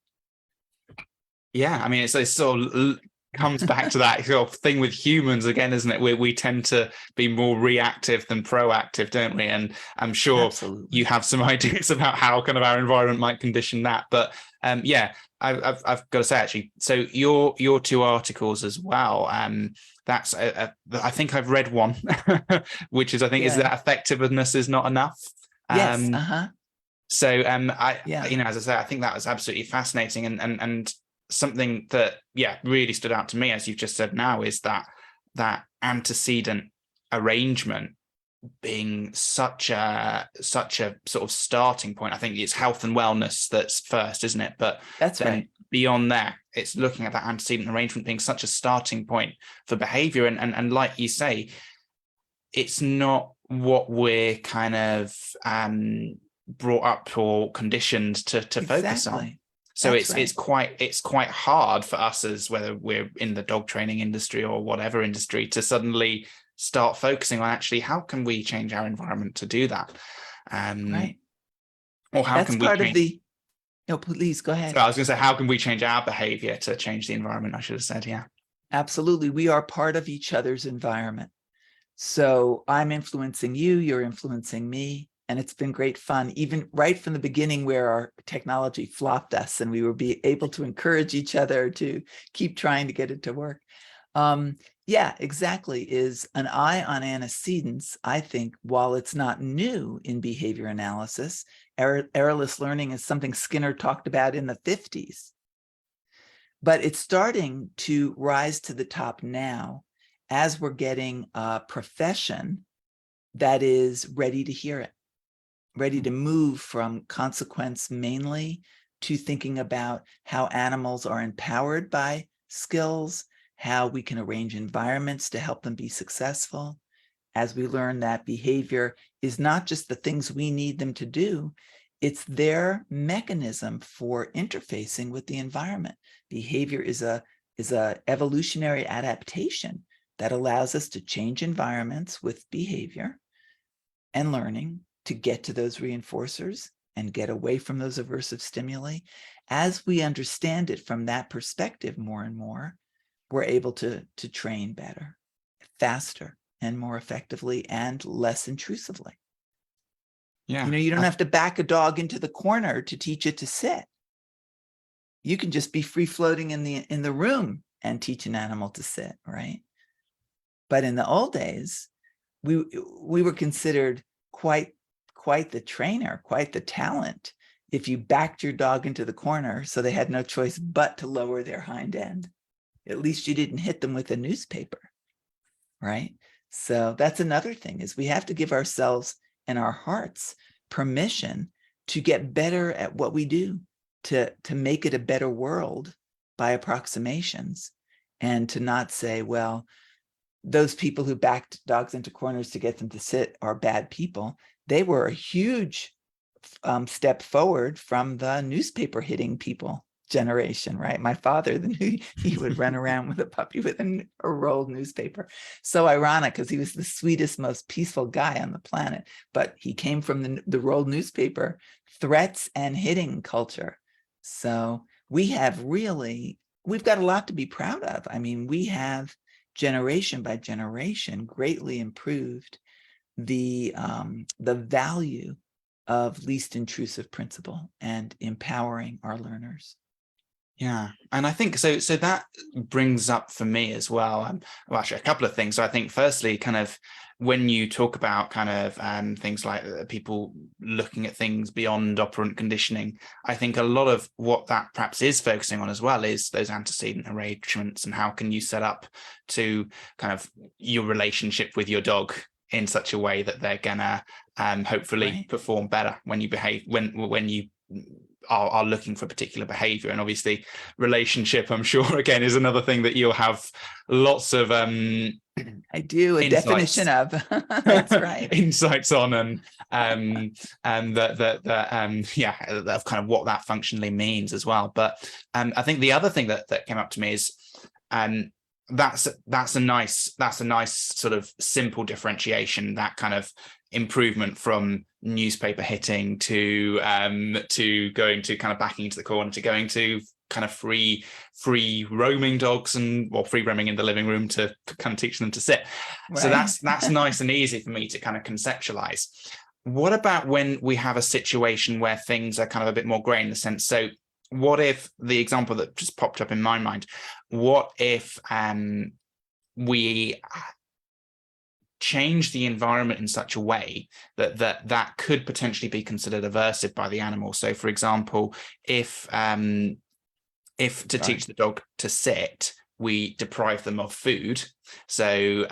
Yeah, I mean, it sort of comes back to that sort of thing with humans again, isn't it? We tend to be more reactive than proactive, don't we? And I'm sure Absolutely. you have some ideas about how kind of our environment might condition that. But yeah, I've got to say, actually, so your 2 articles as well. That's I think I've read one, which is, I think, is that effectiveness is not enough. Yes. So you know, as I say, I think that was absolutely fascinating, and something that really stood out to me, as you've just said now, is that antecedent arrangement being such a sort of starting point. I think it's health and wellness that's first, isn't it? But that's then right. Beyond that, it's looking at that antecedent arrangement being such a starting point for behavior, and like you say, it's not what we're kind of brought up or conditioned to focus on. So That's it's quite hard for us, as whether we're in the dog training industry or whatever industry, to suddenly start focusing on actually how can we change our environment to do that. Right. Or how That's can we part of change, the, no, please go ahead. so I was going to say, how can we change our behavior to change the environment? I should have said, yeah. Absolutely. We are part of each other's environment. So I'm influencing you, you're influencing me. And it's been great fun, even right from the beginning where our technology flopped us and we were able to encourage each other to keep trying to get it to work. Yeah, exactly. Is an eye on antecedents, I think, while it's not new in behavior analysis, errorless learning is something Skinner talked about in the 50s. But it's starting to rise to the top now as we're getting a profession that is ready to hear it, ready to move from consequence mainly to thinking about how animals are empowered by skills, how we can arrange environments to help them be successful. As we learn that behavior is not just the things we need them to do, it's their mechanism for interfacing with the environment. Behavior is a evolutionary adaptation that allows us to change environments with behavior and learning to get to those reinforcers and get away from those aversive stimuli. As we understand it from that perspective more and more, we're able to train better, faster, and more effectively and less intrusively. Yeah. You don't have to back a dog into the corner to teach it to sit. You can just be free floating in the room and teach an animal to sit, right? But in the old days, we were considered quite the trainer, quite the talent, if you backed your dog into the corner so they had no choice but to lower their hind end. At least you didn't hit them with a newspaper, right? So that's another thing, is we have to give ourselves and our hearts permission to get better at what we do, to make it a better world by approximations, and to not say, well, those people who backed dogs into corners to get them to sit are bad people. They were a huge step forward from the newspaper hitting people generation, right? My father, he would run around with a puppy with a rolled newspaper. So ironic, because he was the sweetest, most peaceful guy on the planet, but he came from the rolled newspaper threats and hitting culture. So we've got a lot to be proud of. I mean, we have generation by generation greatly improved the value of least intrusive principle and empowering our learners. Yeah, and I think so that brings up for me as well, well, actually a couple of things. So I think firstly, kind of when you talk about kind of things like people looking at things beyond operant conditioning, I think a lot of what that perhaps is focusing on as well is those antecedent arrangements, and how can you set up to kind of your relationship with your dog in such a way that they're gonna hopefully perform better when you behave, when you are looking for particular behavior. And obviously relationship, I'm sure, again, is another thing that you'll have lots of I do a insights. definition of. That's right. Insights on, and of kind of what that functionally means as well. But I think the other thing that came up to me is that's a nice sort of simple differentiation, that kind of improvement from newspaper hitting to going to kind of backing into the corner, to going to kind of free roaming dogs, and free roaming in the living room to kind of teach them to sit. Right. So that's nice and easy for me to kind of conceptualize. What about when we have a situation where things are kind of a bit more gray in the sense? So what if, the example that just popped up in my mind, what if we change the environment in such a way that could potentially be considered aversive by the animal? So for example, if to teach the dog to sit, we deprive them of food, so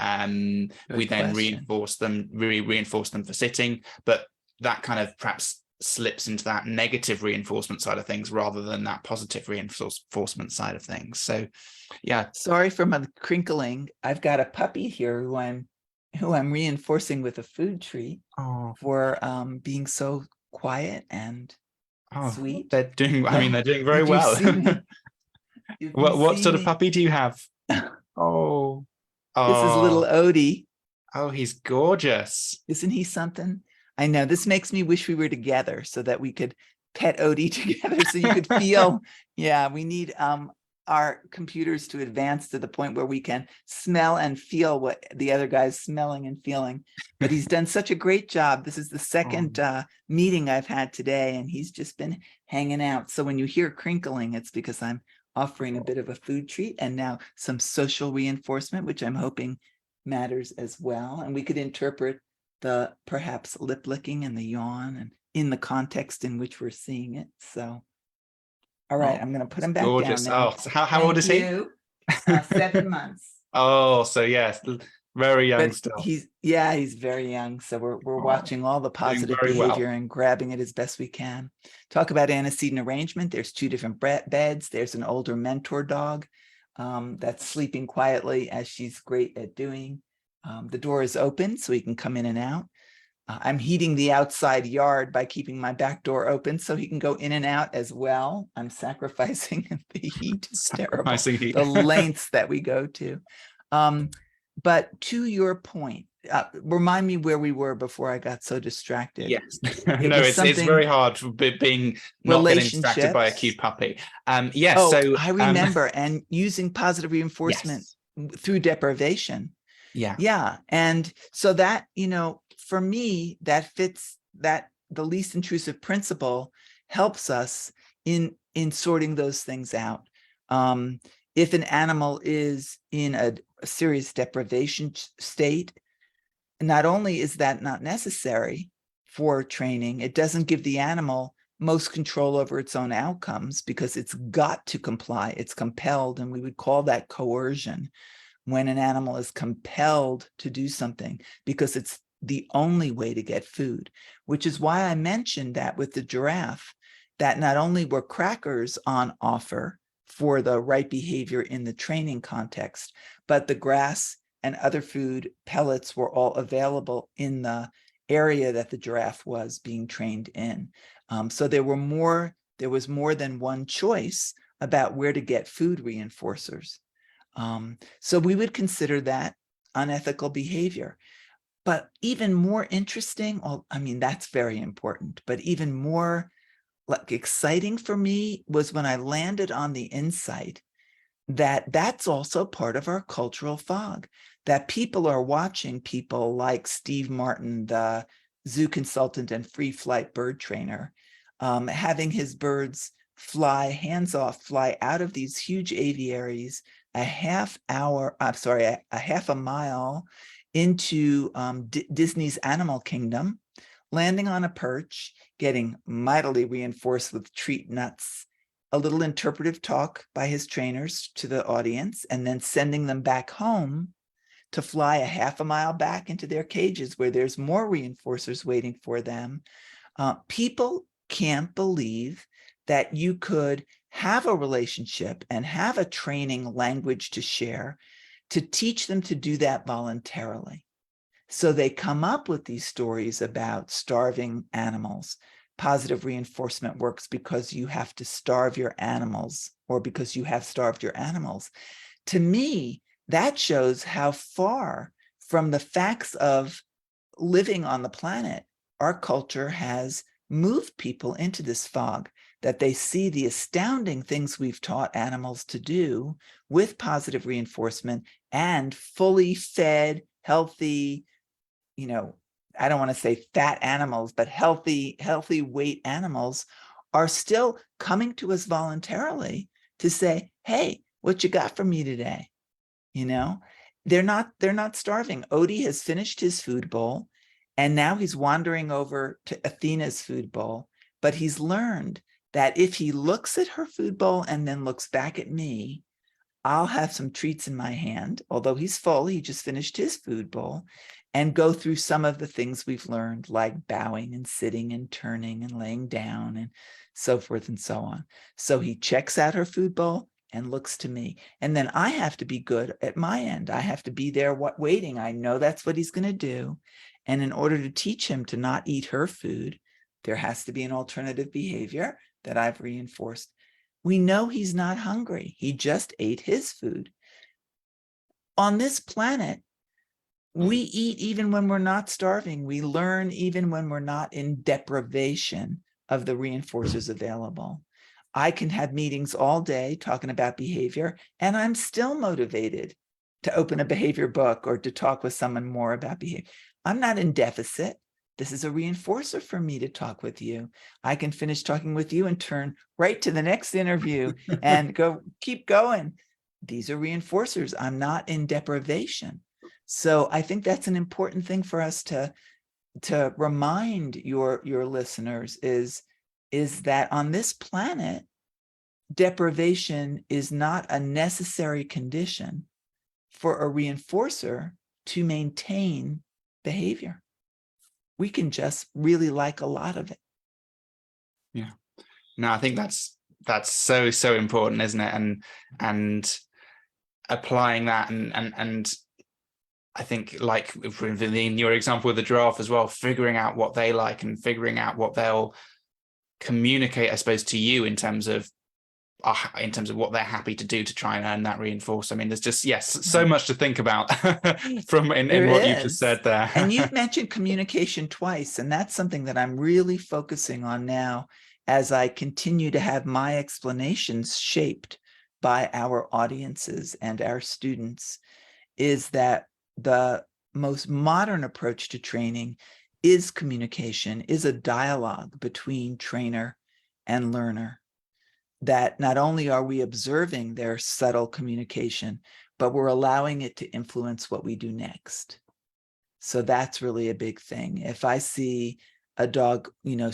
we then reinforce them for sitting, but that kind of perhaps slips into that negative reinforcement side of things rather than that positive reinforcement side of things. So yeah, sorry for my crinkling. I've got a puppy here who I'm reinforcing with a food treat for being so quiet and Oh, Sweet. they're doing, I mean, Yeah. they're doing very If you well. see me, if you What see sort of me, puppy do you have? Oh, this is little oh, Odie. oh, he's gorgeous. Isn't he something? I know this makes me wish we were together so that we could pet Odie together so you could feel, yeah, we need our computers to advance to the point where we can smell and feel what the other guy's smelling and feeling. But he's done such a great job. This is the second meeting I've had today, and he's just been hanging out. So when you hear crinkling, it's because I'm offering a bit of a food treat and now some social reinforcement, which I'm hoping matters as well. And we could interpret the perhaps lip licking and the yawn and in the context in which we're seeing it. So, all right, Oh, I'm going to put it's him back down gorgeous. now. Oh, so how old Thank is he? you. 7 months. Oh, so yes, very young But still. he's very young. So we're Oh, watching all the doing positive very well. behavior and grabbing it as best we can. Talk about antecedent arrangement. There's 2 different beds. There's an older mentor dog that's sleeping quietly, as she's great at doing. The door is open so he can come in and out. I'm heating the outside yard by keeping my back door open so he can go in and out as well. I'm sacrificing the heat. It's terrible, Sacrificing heat. the lengths that we go to. But to your point, remind me where we were before I got so distracted. Yes. It No, was it's very something hard for being not getting distracted by a relationships. cute puppy. Yes, Oh, so I remember, and using positive reinforcement yes. through deprivation. Yeah. Yeah. And so that, for me, that fits that the least intrusive principle helps us in sorting those things out. If an animal is in a serious deprivation state, not only is that not necessary for training, it doesn't give the animal most control over its own outcomes because it's got to comply. It's compelled, and we would call that coercion when an animal is compelled to do something because it's the only way to get food, which is why I mentioned that with the giraffe, that not only were crackers on offer for the right behavior in the training context, but the grass and other food pellets were all available in the area that the giraffe was being trained in. So there was more than one choice about where to get food reinforcers. So we would consider that unethical behavior. But even more interesting, that's very important, but even more exciting for me was when I landed on the insight that that's also part of our cultural fog, that people are watching people like Steve Martin, the zoo consultant and free flight bird trainer, having his birds fly hands off, fly out of these huge aviaries a half a mile into Disney's Animal Kingdom, landing on a perch, getting mightily reinforced with treat nuts, a little interpretive talk by his trainers to the audience, and then sending them back home to fly a half a mile back into their cages where there's more reinforcers waiting for them. People can't believe that you could have a relationship and have a training language to share to teach them to do that voluntarily. So they come up with these stories about starving animals. Positive reinforcement works because you have to starve your animals or because you have starved your animals. To me, that shows how far from the facts of living on the planet our culture has moved people into this fog, that they see the astounding things we've taught animals to do with positive reinforcement, and fully fed, healthy, I don't want to say fat animals, but healthy weight animals are still coming to us voluntarily to say, hey, what you got for me today? They're not starving. Odie has finished his food bowl, and now he's wandering over to Athena's food bowl, but he's learned that if he looks at her food bowl and then looks back at me, I'll have some treats in my hand. Although he's full, he just finished his food bowl, and go through some of the things we've learned, like bowing and sitting and turning and laying down and so forth and so on. So he checks out her food bowl and looks to me. And then I have to be good at my end. I have to be there waiting. I know that's what he's going to do. And in order to teach him to not eat her food, There has to be an alternative behavior that I've reinforced. We know he's not hungry. He just ate his food. On this planet, we eat even when we're not starving. We learn even when we're not in deprivation of the reinforcers available. I can have meetings all day talking about behavior, and I'm still motivated to open a behavior book or to talk with someone more about behavior. I'm not in deficit. This is a reinforcer for me to talk with you. I can finish talking with you and turn right to the next interview and keep going. These are reinforcers. I'm not in deprivation. So I think that's an important thing for us to remind your listeners is that on this planet, deprivation is not a necessary condition for a reinforcer to maintain behavior. We can just really like a lot of it. Yeah. No, I think that's so important, isn't it? And applying that and I think, like in your example with the giraffe as well, figuring out what they like and figuring out what they'll communicate, I suppose, to you in terms of what they're happy to do to try and earn that reinforce. I mean, there's just, yes, so much to think about from in what you've just said there. And you've mentioned communication twice, and that's something that I'm really focusing on now as I continue to have my explanations shaped by our audiences and our students, is that the most modern approach to training is communication, is a dialogue between trainer and learner. That not only are we observing their subtle communication, but we're allowing it to influence what we do next. So that's really a big thing. If I see a dog,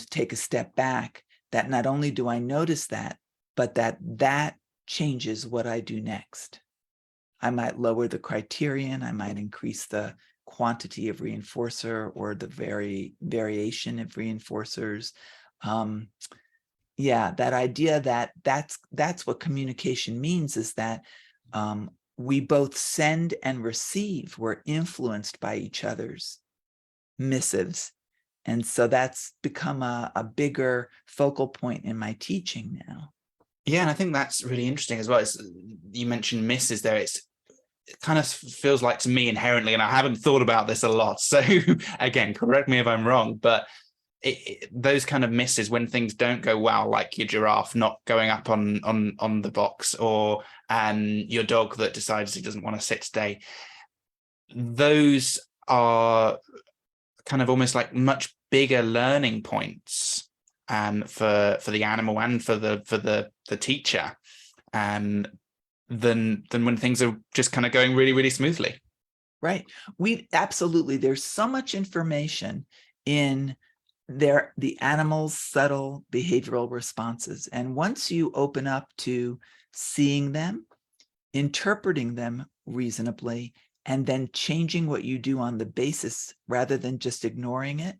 take a step back, that not only do I notice that, but that changes what I do next. I might lower the criterion, I might increase the quantity of reinforcer or the variation of reinforcers. That idea that's what communication means, is that we both send and receive. We're influenced by each other's missives. And so that's become a bigger focal point in my teaching now. Yeah, and I think that's really interesting as well. You mentioned misses there. It kind of feels like to me inherently, and I haven't thought about this a lot, so again, correct me if I'm wrong, but those kind of misses when things don't go well, like your giraffe not going up on the box, or your dog that decides he doesn't want to sit today, those are kind of almost like much bigger learning points for the animal and for the teacher than when things are just kind of going really, really smoothly. Right. Absolutely. There's so much information in the animal's subtle behavioral responses. And once you open up to seeing them, interpreting them reasonably, and then changing what you do on the basis rather than just ignoring it,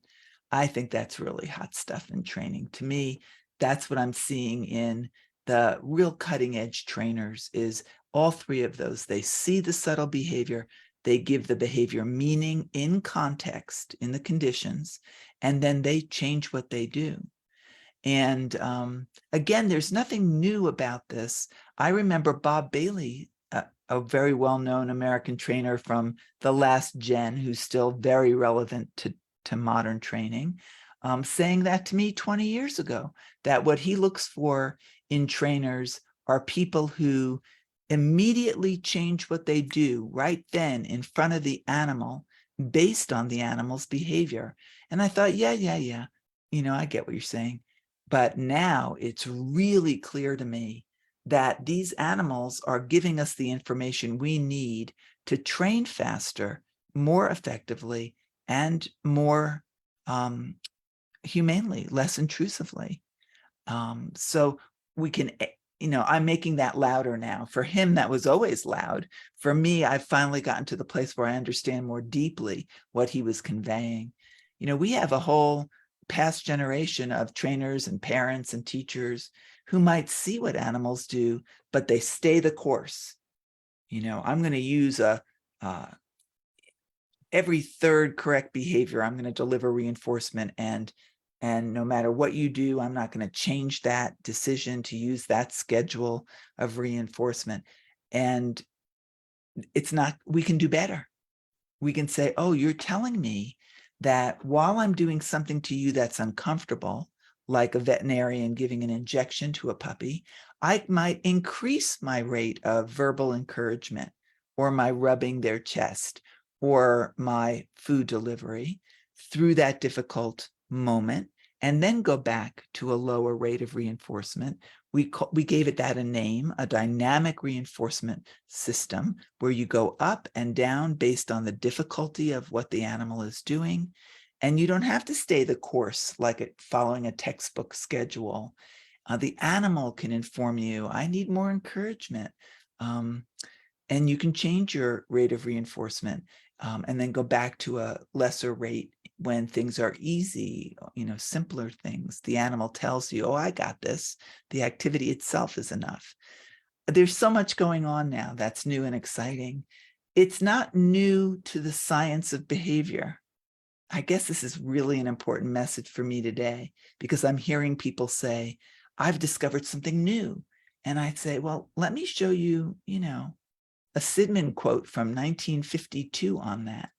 I think that's really hot stuff in training. To me, that's what I'm seeing in the real cutting edge trainers, is all three of those. They see the subtle behavior, they give the behavior meaning in context, in the conditions, and then they change what they do. And again, there's nothing new about this. I remember Bob Bailey, a very well-known American trainer from the last gen, who's still very relevant to modern training, saying that to me 20 years ago, that what he looks for in trainers are people who immediately change what they do right then in front of the animal based on the animal's behavior. And I thought, yeah, I get what you're saying. But now it's really clear to me that these animals are giving us the information we need to train faster, more effectively, and more humanely, less intrusively. So we can, I'm making that louder now. For him, that was always loud. For me, I've finally gotten to the place where I understand more deeply what he was conveying. We have a whole past generation of trainers and parents and teachers who might see what animals do, but they stay the course. I'm going to use every third correct behavior, I'm going to deliver reinforcement, and And no matter what you do, I'm not going to change that decision to use that schedule of reinforcement. And it's not, we can do better. We can say, oh, you're telling me that while I'm doing something to you that's uncomfortable, like a veterinarian giving an injection to a puppy, I might increase my rate of verbal encouragement, or my rubbing their chest, or my food delivery through that difficult moment, and then go back to a lower rate of reinforcement. We gave it that a name, a dynamic reinforcement system, where you go up and down based on the difficulty of what the animal is doing. And you don't have to stay the course like following a textbook schedule. The animal can inform you, I need more encouragement. And you can change your rate of reinforcement, and then go back to a lesser rate when things are easy, simpler things. The animal tells you, oh, I got this. The activity itself is enough. There's so much going on now that's new and exciting. It's not new to the science of behavior. I guess this is really an important message for me today, because I'm hearing people say, I've discovered something new. And I say, well, let me show you, a Friedman quote from 1952 on that.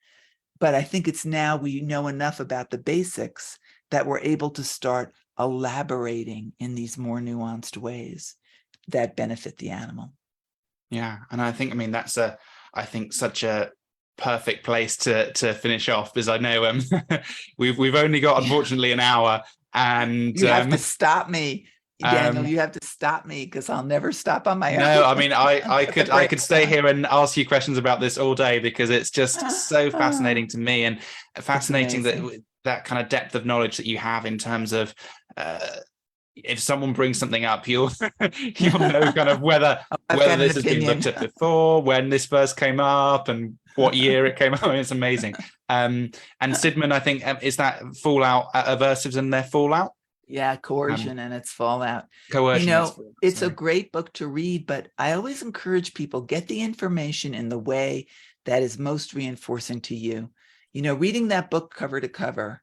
But I think it's now we know enough about the basics that we're able to start elaborating in these more nuanced ways that benefit the animal. Yeah, and I think, that's such a perfect place to finish off, because I know we've only got, unfortunately, an hour, and you have to stop me, Daniel. You have to stop me, because I'll never stop on my own. No, I could stay here and ask you questions about this all day, because it's just so fascinating to me, and fascinating that kind of depth of knowledge that you have in terms of if someone brings something up, you'll know kind of whether this has been looked at before, when this first came up, and what year it came up. It's amazing. And Friedman, I think, is that fallout, aversives and their fallout? Yeah, coercion and its fallout. Coercion. It's a great book to read, but I always encourage people, get the information in the way that is most reinforcing to you. Reading that book cover to cover,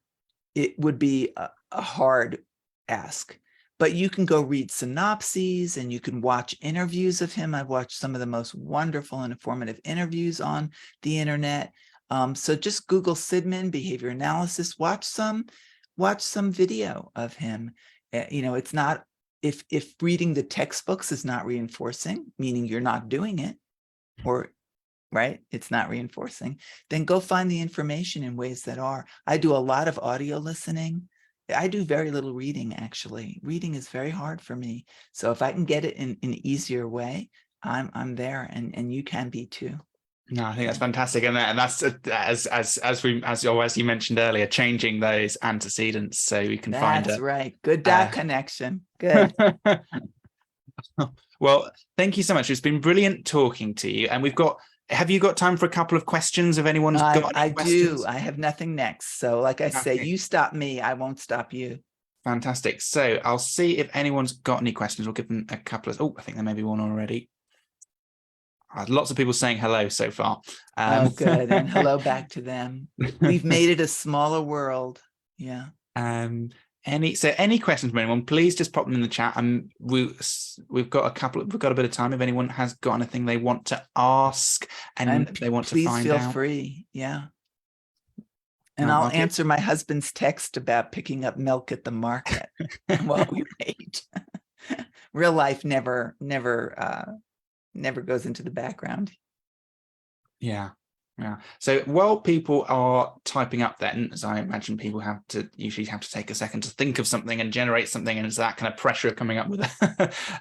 it would be a hard ask. But you can go read synopses, and you can watch interviews of him. I've watched some of the most wonderful and informative interviews on the internet. So just Google Friedman behavior analysis, watch some video of him. It's not, if reading the textbooks is not reinforcing, meaning you're not doing it, or right, it's not reinforcing, then go find the information in ways that are. I do a lot of audio listening. I do very little reading, actually. Reading is very hard for me. So if I can get it in an easier way, I'm there, and you can be too. No, I think that's fantastic, and that's as you mentioned earlier, changing those antecedents so we can find. That's right. Good dot connection. Good. Well, thank you so much. It's been brilliant talking to you, and have you got time for a couple of questions? If anyone's got any questions? I do. I have nothing next. So like I say, you stop me, I won't stop you. Fantastic. So I'll see if anyone's got any questions. We'll give them a couple of, I think there may be one already. Lots of people saying hello so far. Oh, good. And hello back to them. We've made it a smaller world. Yeah. Any questions from anyone, please just pop them in the chat, and we've got a bit of time if anyone has got anything they want to ask and they want to find out. Please feel free. Yeah. And I'll answer my husband's text about picking up milk at the market while we wait. Real life never goes into the background. Yeah. So while people are typing up, then, as I imagine people usually have to take a second to think of something and generate something, and it's that kind of pressure coming up with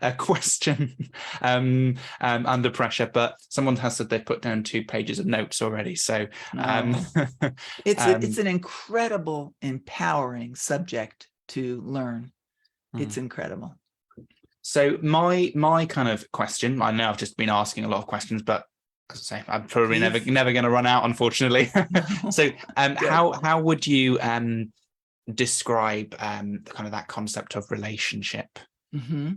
a question under pressure. But someone has said they've put down 2 pages of notes already. So it's an incredible, empowering subject to learn. It's incredible. So my kind of question, I know I've just been asking a lot of questions, but as I say, I'm probably never going to run out, unfortunately. So how would you describe kind of that concept of relationship? Mm-hmm.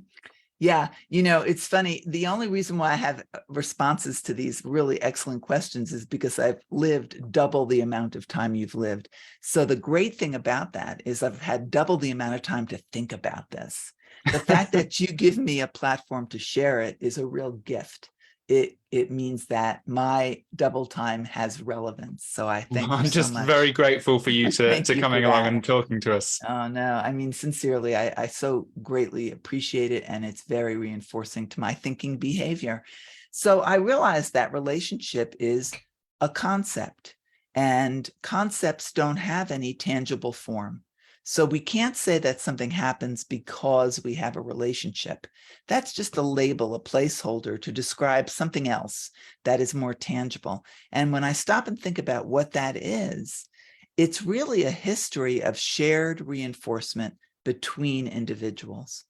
Yeah, it's funny. The only reason why I have responses to these really excellent questions is because I've lived double the amount of time you've lived. So the great thing about that is I've had double the amount of time to think about this. The fact that you give me a platform to share it is a real gift. It means that my double time has relevance. So I Well, thank you I'm so just very much. grateful for you Thank to you for coming along that. and talking to us. Oh, no, I mean, sincerely, I so greatly appreciate it. And it's very reinforcing to my thinking behavior. So I realized that relationship is a concept, and concepts don't have any tangible form. So we can't say that something happens because we have a relationship. That's just a label, a placeholder to describe something else that is more tangible. And when I stop and think about what that is, it's really a history of shared reinforcement between individuals.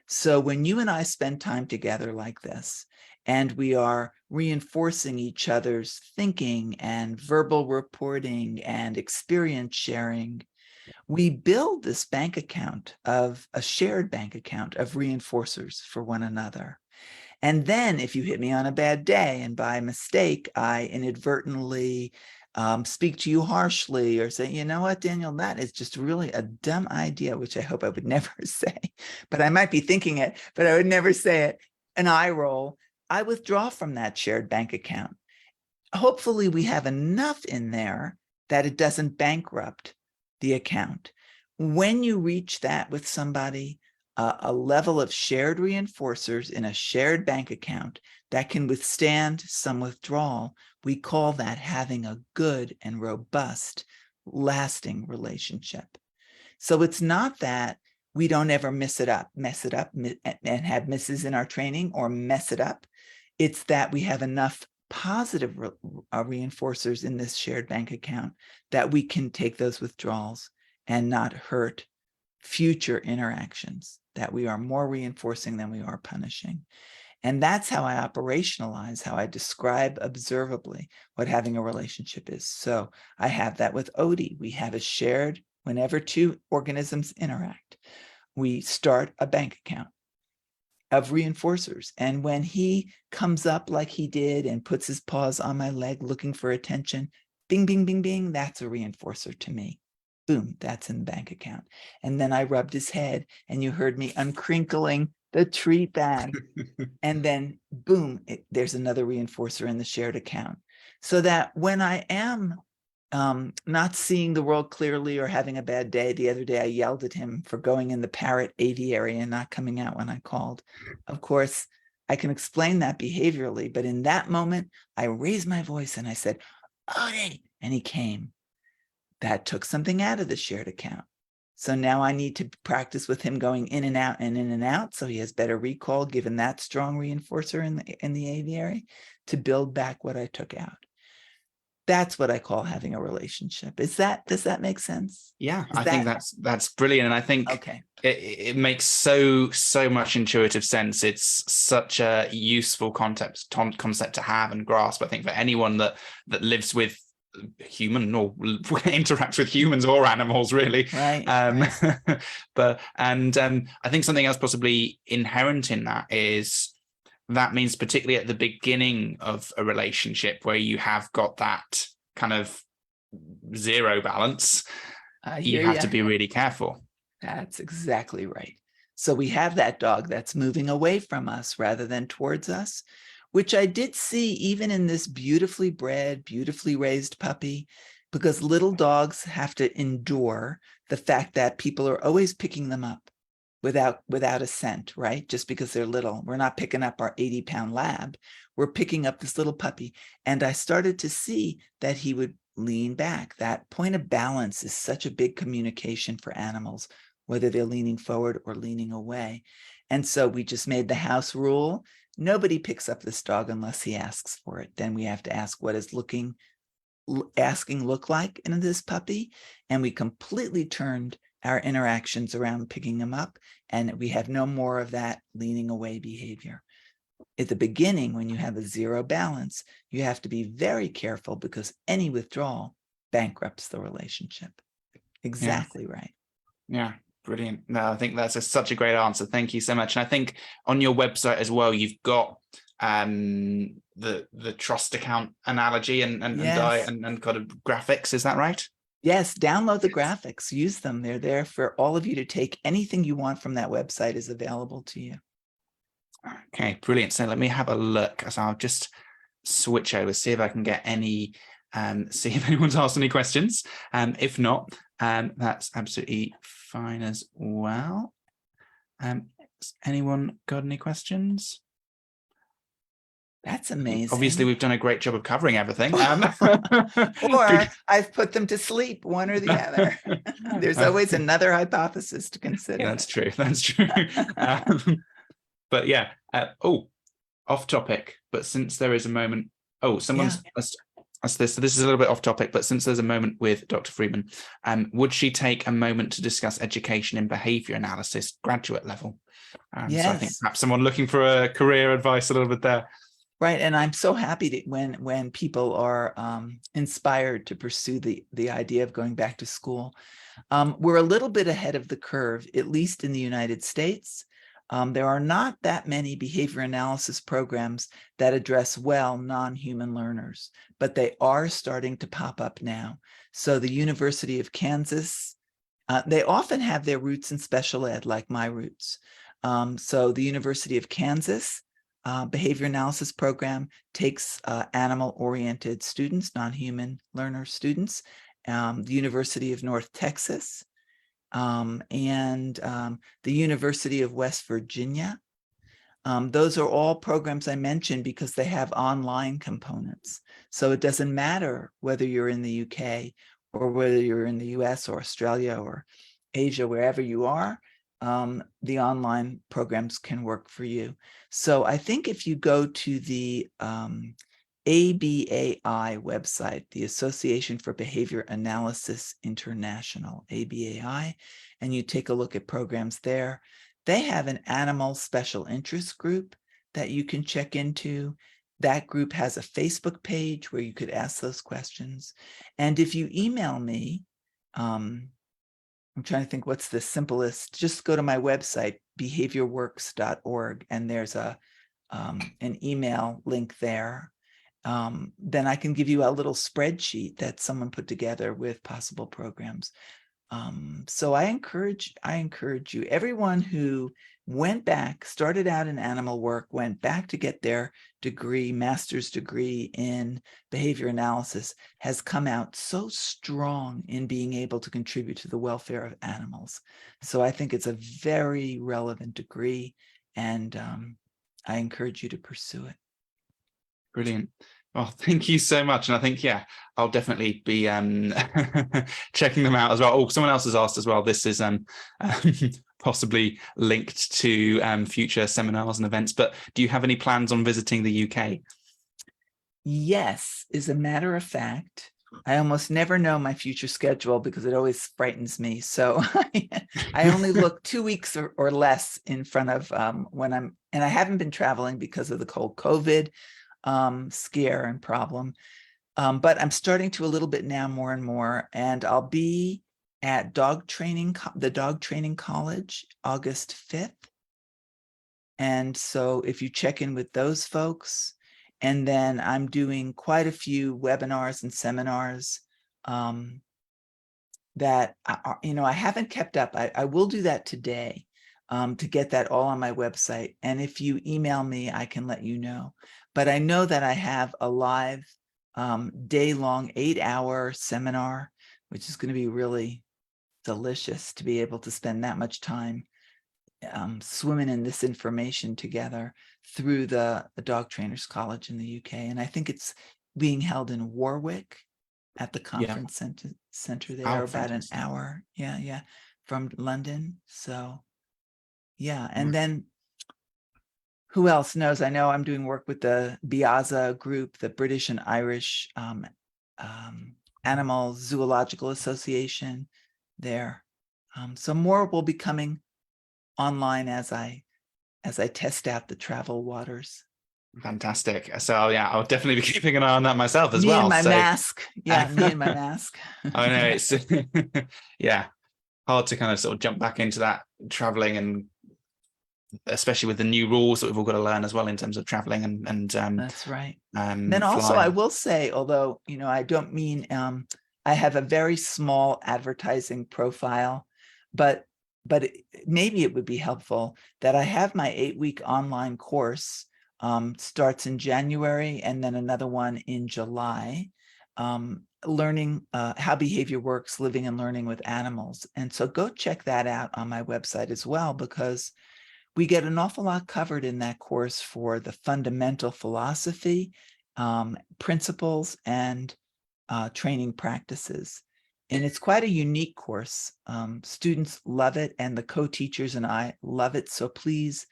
So when you and I spend time together like this, and we are reinforcing each other's thinking and verbal reporting and experience sharing, we build this bank account of a shared bank account of reinforcers for one another. And then if you hit me on a bad day and by mistake, I inadvertently speak to you harshly or say, you know what, Daniel, that is just really a dumb idea, which I hope I would never say, but I might be thinking it, but I would never say it. An eye roll, I withdraw from that shared bank account. Hopefully we have enough in there that it doesn't bankrupt the account. When you reach that with somebody, a level of shared reinforcers in a shared bank account that can withstand some withdrawal, we call that having a good and robust, lasting relationship. So it's not that we don't ever mess it up, and have misses in our training or mess it up. It's that we have enough positive reinforcers in this shared bank account that we can take those withdrawals and not hurt future interactions, that we are more reinforcing than we are punishing. And that's how I operationalize, how I describe observably what having a relationship is. So I have that with Odie. We have a shared, whenever two organisms interact, we start a bank account of reinforcers. And when he comes up like he did and puts his paws on my leg looking for attention, bing, bing, bing, bing, that's a reinforcer to me. Boom, that's in the bank account. And then I rubbed his head and you heard me uncrinkling the treat bag. And then boom, there's another reinforcer in the shared account. So that when I am not seeing the world clearly or having a bad day, the other day I yelled at him for going in the parrot aviary and not coming out when I called. Of course, I can explain that behaviorally, but in that moment, I raised my voice and I said, Odie, and he came. That took something out of the shared account. So now I need to practice with him going in and out and in and out, so he has better recall given that strong reinforcer in the aviary to build back what I took out. That's what I call having a relationship. Does that make sense? Yeah, Is I think that that's brilliant, and I think okay? it makes so much intuitive sense. It's such a useful concept to have and grasp. I think for anyone that lives with human or interacts with humans or animals, really. Right. But I think something else possibly inherent in that is that means particularly at the beginning of a relationship where you have got that kind of zero balance, I you hear have you. to be really careful. That's exactly right. So we have that dog that's moving away from us rather than towards us, which I did see even in this beautifully bred, beautifully raised puppy, because little dogs have to endure the fact that people are always picking them up without a scent, right? Just because they're little. We're not picking up our 80-pound lab. We're picking up this little puppy. And I started to see that he would lean back. That point of balance is such a big communication for animals, whether they're leaning forward or leaning away. And so we just made the house rule. Nobody picks up this dog unless he asks for it. Then we have to ask what is asking look like in this puppy. And we completely turned our interactions around picking him up. And we have no more of that leaning away behavior. At the beginning, when you have a zero balance, you have to be very careful because any withdrawal bankrupts the relationship. Exactly right. Yeah. Brilliant. No, I think that's such a great answer. Thank you so much. And I think on your website as well, you've got the trust account analogy and Yes. and kind of graphics. Is that right? Yes, download the graphics, use them. They're there for all of you to take. Anything you want from that website is available to you. Okay, brilliant. So let me have a look. So I'll just switch over, see if I can get any, see if anyone's asked any questions. If not, that's absolutely fine as well. Has anyone got any questions? That's amazing. Obviously, we've done a great job of covering everything. Or I've put them to sleep, one or the other. There's always another hypothesis to consider. Yeah, that's true. That's true. But yeah, off topic. But since there is a moment, someone's asked this. So this is a little bit off topic. But since there's a moment with Dr. Friedman, would she take a moment to discuss education in behaviour analysis, graduate level? Yes. So I think perhaps someone looking for a career advice a little bit there. Right, and I'm so happy that when people are inspired to pursue the idea of going back to school. We're a little bit ahead of the curve, at least in the United States. There are not that many behavior analysis programs that address well non-human learners, but they are starting to pop up now. So the University of Kansas, they often have their roots in special ed, like my roots. So the University of Kansas behavior analysis program takes animal-oriented students, non-human learner students, the University of North Texas, and the University of West Virginia. Those are all programs I mentioned because they have online components. So it doesn't matter whether you're in the UK or whether you're in the US or Australia or Asia, wherever you are, the online programs can work for you. So I think if you go to the ABAI website, the Association for Behavior Analysis International, ABAI, and you take a look at programs there, they have an animal special interest group that you can check into. That group has a Facebook page where you could ask those questions. And if you email me, I'm trying to think what's the simplest. Just go to my website, behaviorworks.org, and there's an email link there. Then I can give you a little spreadsheet that someone put together with possible programs. So I encourage you, everyone who went back, started out in animal work, went back to get their degree, master's degree in behavior analysis, has come out so strong in being able to contribute to the welfare of animals. So I think it's a very relevant degree, and I encourage you to pursue it. Brilliant. Well, thank you so much. And I think, yeah, I'll definitely be checking them out as well. Oh, someone else has asked as well. This is possibly linked to future seminars and events, but do you have any plans on visiting the UK? Yes, as a matter of fact. I almost never know my future schedule because it always frightens me. So I only look 2 weeks or less in front of when and I haven't been traveling because of the whole COVID scare and problem. But I'm starting to a little bit now, more and more, and I'll be at the dog training college, August 5th. And so if you check in with those folks, and then I'm doing quite a few webinars and seminars that I haven't kept up. I will do that today to get that all on my website. And if you email me, I can let you know. But I know that I have a live day-long 8-hour seminar, which is going to be really delicious to be able to spend that much time swimming in this information together through the Dog Trainers College in the UK. And I think it's being held in Warwick at the conference center there, about an hour from London. So yeah, and then who else knows? I know I'm doing work with the BIAZA group, the British and Irish Animal Zoological Association there. So more will be coming online as I test out the travel waters. Fantastic. So yeah, I'll definitely be keeping an eye on that myself as me well. And my mask. Yeah, me and my mask. I know it's yeah. hard to kind of sort of jump back into that traveling, and especially with the new rules that we've all got to learn as well in terms of traveling and That's right. Then also, I flying. will say, although, I don't mean, I have a very small advertising profile, but maybe it would be helpful that I have my 8-week online course, starts in January and then another one in July, learning how behavior works, living and learning with animals. And so go check that out on my website as well, because we get an awful lot covered in that course for the fundamental philosophy, principles, and training practices. And it's quite a unique course. Students love it, and the co-teachers and I love it. So please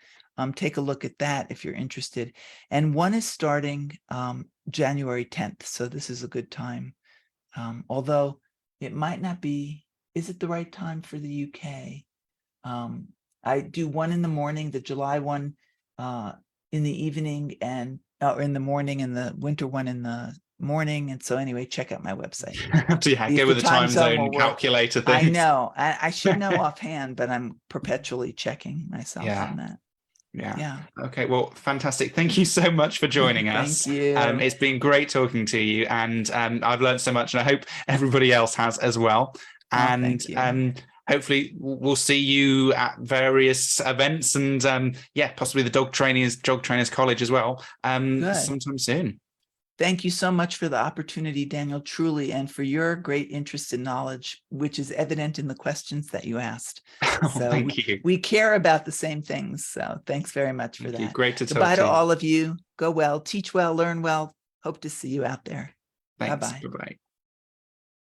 take a look at that if you're interested. And one is starting January 10th. So this is a good time. Although it might not be, is it the right time for the UK? I do one in the morning, the July one in the evening, and or in the morning, and the winter one in the morning. And so anyway, check out my website. Yeah, See if go with the time zone will zone work. calculator I things. know. I should know offhand, but I'm perpetually checking myself Yeah. on that. Yeah. Yeah. Okay. Well, fantastic. Thank you so much for joining us. Thank you. It's been great talking to you, and I've learned so much, and I hope everybody else has as well. Oh, And thank you. hopefully we'll see you at various events, and yeah, possibly the dog trainers college as well, Good. sometime soon. Thank you so much for the opportunity, Daniel, truly, and for your great interest in knowledge, which is evident in the questions that you asked. Oh, So thank you. we care about the same things. So thanks very much for Thank you. that. Great to talk Goodbye to to you. all of you. Go well, teach well, learn well. Hope to see you out there. Thanks. Bye-bye. Bye-bye.